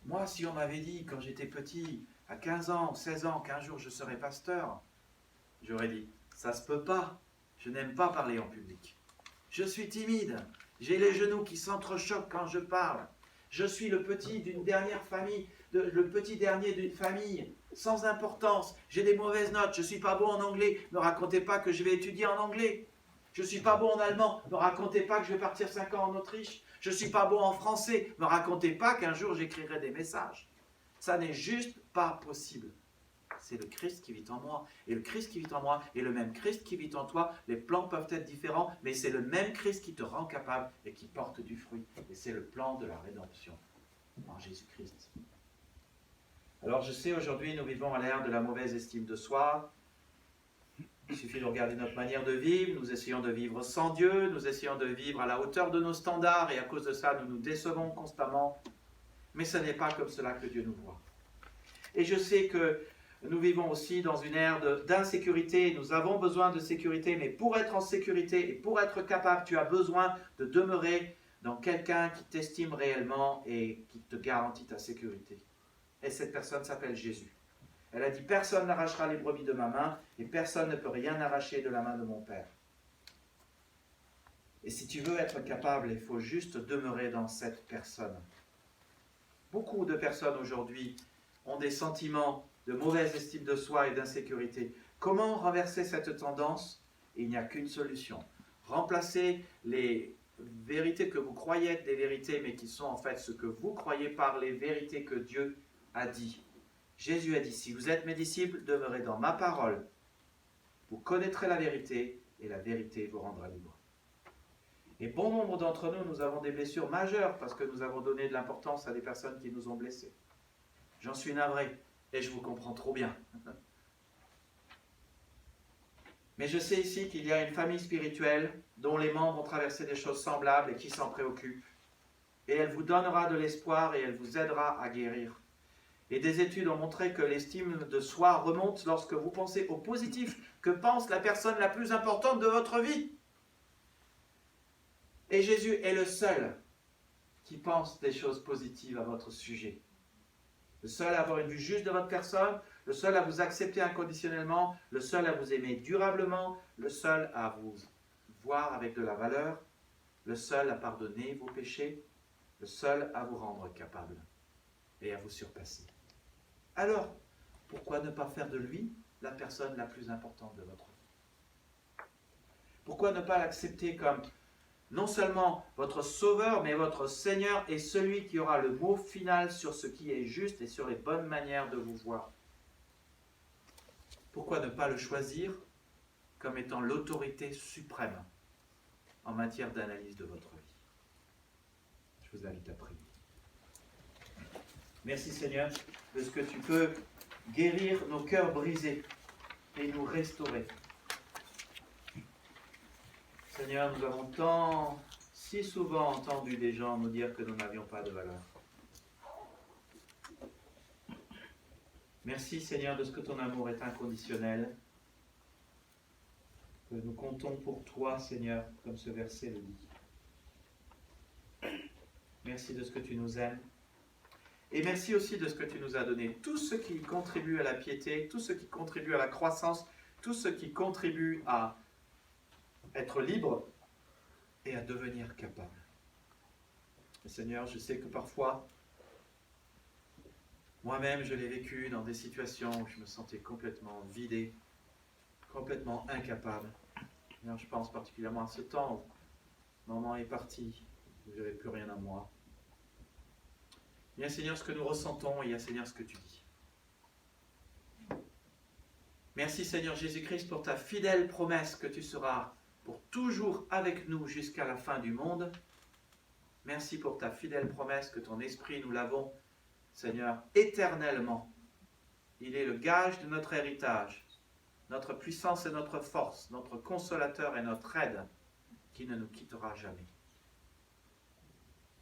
Moi, si on m'avait dit, quand j'étais petit, à 15 ans, 16 ans, qu'un jour je serais pasteur, j'aurais dit, ça se peut pas, je n'aime pas parler en public. Je suis timide, j'ai les genoux qui s'entrechoquent quand je parle. Je suis le petit d'une dernière famille, le petit dernier d'une famille, sans importance. J'ai des mauvaises notes, je ne suis pas bon en anglais, ne racontez pas que je vais étudier en anglais. Je ne suis pas bon en allemand, ne racontez pas que je vais partir 5 ans en Autriche. Je ne suis pas bon en français, ne racontez pas qu'un jour j'écrirai des messages. Ça n'est juste pas possible. C'est le Christ qui vit en moi. Et le Christ qui vit en moi est le même Christ qui vit en toi. Les plans peuvent être différents, mais c'est le même Christ qui te rend capable et qui porte du fruit. Et c'est le plan de la rédemption en Jésus-Christ. Alors je sais, aujourd'hui, nous vivons à l'ère de la mauvaise estime de soi. Il suffit de regarder notre manière de vivre. Nous essayons de vivre sans Dieu. Nous essayons de vivre à la hauteur de nos standards. Et à cause de ça, nous nous décevons constamment. Mais ce n'est pas comme cela que Dieu nous voit. Et je sais que nous vivons aussi dans une ère d'insécurité. Nous avons besoin de sécurité. Mais pour être en sécurité et pour être capable, tu as besoin de demeurer dans quelqu'un qui t'estime réellement et qui te garantit ta sécurité. Et cette personne s'appelle Jésus. Elle a dit, personne n'arrachera les brebis de ma main et personne ne peut rien arracher de la main de mon Père. Et si tu veux être capable, il faut juste demeurer dans cette personne. Beaucoup de personnes aujourd'hui ont des sentiments de mauvaise estime de soi et d'insécurité. Comment renverser cette tendance? Il n'y a qu'une solution. Remplacer les vérités que vous croyez être des vérités, mais qui sont en fait ce que vous croyez par les vérités que Dieu a dit. Jésus a dit, si vous êtes mes disciples, demeurez dans ma parole. Vous connaîtrez la vérité et la vérité vous rendra libre. Et bon nombre d'entre nous, nous avons des blessures majeures parce que nous avons donné de l'importance à des personnes qui nous ont blessés. J'en suis navré et je vous comprends trop bien. Mais je sais ici qu'il y a une famille spirituelle dont les membres ont traversé des choses semblables et qui s'en préoccupent. Et elle vous donnera de l'espoir et elle vous aidera à guérir. Et des études ont montré que l'estime de soi remonte lorsque vous pensez au positif que pense la personne la plus importante de votre vie. Et Jésus est le seul qui pense des choses positives à votre sujet. Le seul à avoir une vue juste de votre personne, le seul à vous accepter inconditionnellement, le seul à vous aimer durablement, le seul à vous voir avec de la valeur, le seul à pardonner vos péchés, le seul à vous rendre capable et à vous surpasser. Alors, pourquoi ne pas faire de lui la personne la plus importante de votre vie? Pourquoi ne pas l'accepter comme non seulement votre Sauveur, mais votre Seigneur et celui qui aura le mot final sur ce qui est juste et sur les bonnes manières de vous voir? Pourquoi ne pas le choisir comme étant l'autorité suprême en matière d'analyse de votre vie? Je vous invite à prier. Merci Seigneur, de ce que tu peux guérir nos cœurs brisés et nous restaurer. Seigneur, nous avons si souvent entendu des gens nous dire que nous n'avions pas de valeur. Merci Seigneur de ce que ton amour est inconditionnel, que nous comptons pour toi Seigneur, comme ce verset le dit. Merci de ce que tu nous aimes. Et merci aussi de ce que tu nous as donné. Tout ce qui contribue à la piété, tout ce qui contribue à la croissance, tout ce qui contribue à être libre et à devenir capable. Et Seigneur, je sais que parfois, moi-même, je l'ai vécu dans des situations où je me sentais complètement vidé, complètement incapable. Alors, je pense particulièrement à ce temps où maman est partie, où je n'avais plus rien à moi. Il y a Seigneur ce que nous ressentons et il y a Seigneur ce que tu dis. Merci Seigneur Jésus-Christ pour ta fidèle promesse que tu seras pour toujours avec nous jusqu'à la fin du monde. Merci pour ta fidèle promesse que ton esprit, nous l'avons, Seigneur, éternellement. Il est le gage de notre héritage, notre puissance et notre force, notre consolateur et notre aide, qui ne nous quittera jamais.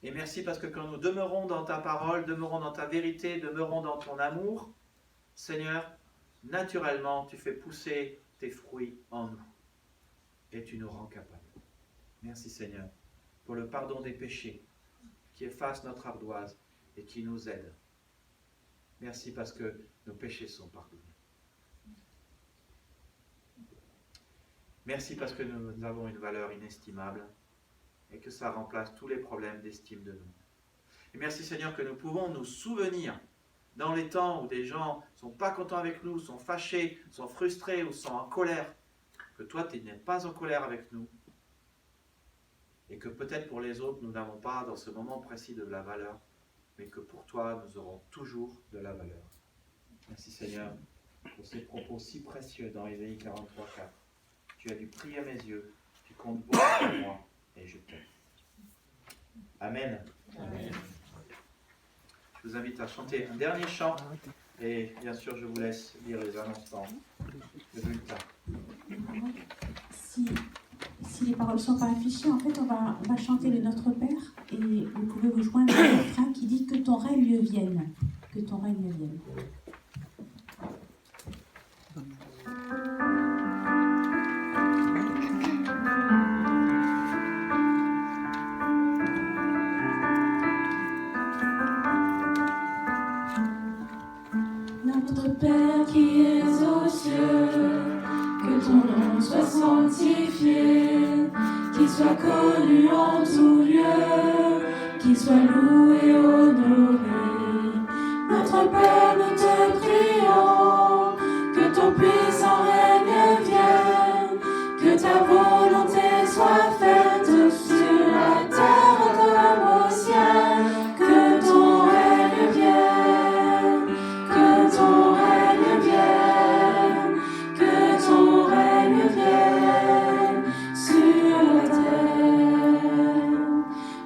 Et merci parce que quand nous demeurons dans ta parole, demeurons dans ta vérité, demeurons dans ton amour, Seigneur, naturellement, tu fais pousser tes fruits en nous. Et tu nous rends capables. Merci Seigneur pour le pardon des péchés qui efface notre ardoise et qui nous aide. Merci parce que nos péchés sont pardonnés. Merci parce que nous avons une valeur inestimable et que ça remplace tous les problèmes d'estime de nous. Et merci Seigneur que nous pouvons nous souvenir dans les temps où des gens ne sont pas contents avec nous, sont fâchés, sont frustrés ou sont en colère, que toi tu n'es pas en colère avec nous et que peut-être pour les autres nous n'avons pas dans ce moment précis de la valeur, mais que pour toi nous aurons toujours de la valeur. Merci Seigneur pour ces propos si précieux dans Ésaïe 43:4. Tu as du prix à mes yeux, tu comptes beaucoup pour moi et je t'aime. Amen. Amen. Je vous invite à chanter un dernier chant et bien sûr je vous laisse lire les annoncements, le bulletin.
Si les paroles ne sont pas affichées, en fait on va chanter le Notre Père et vous pouvez vous joindre à un refrain qui dit que ton règne vienne. Que ton règne vienne.
Notre Père qui es aux cieux, que ton nom soit sanctifié, qu'il soit connu en tout lieu, qu'il soit loué, honoré. Notre Père, nous te prions, que ton puissant règne vienne, que ta volonté soit faite sur la terre comme au ciel, que ton règne vienne, que ton règne vienne, que ton règne vienne sur la terre,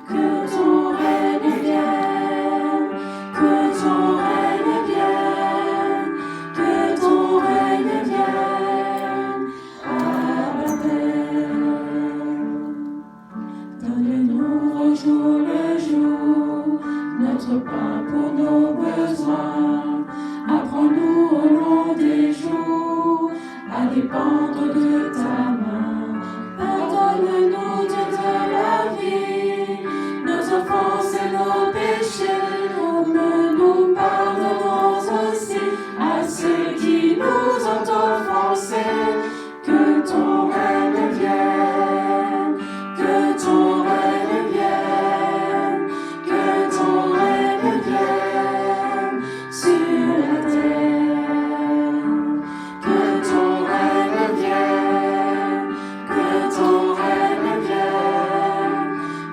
que ton règne vienne, que ton règne vienne, que ton règne vienne à la paix. Donne-nous au jour le jour notre pain pour nos besoins. Apprends-nous au long des jours à dépendre de ta main. Pardonne-nous, Dieu de la vie, nos offenses et nos péchés, comme nous pardonnons aussi à ceux qui nous ont offensés. Que ton règne vienne, que ton règne vienne, que ton règne vienne sur la terre. Que ton règne vienne, que ton règne vienne,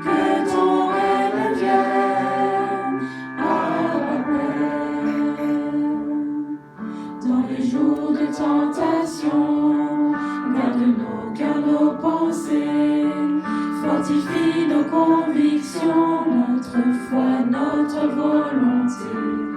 que ton règne vienne à la paix. Dans les jours de tentation, garde nos cœurs, nos pensées, fortifie nos convictions, notre foi, notre volonté.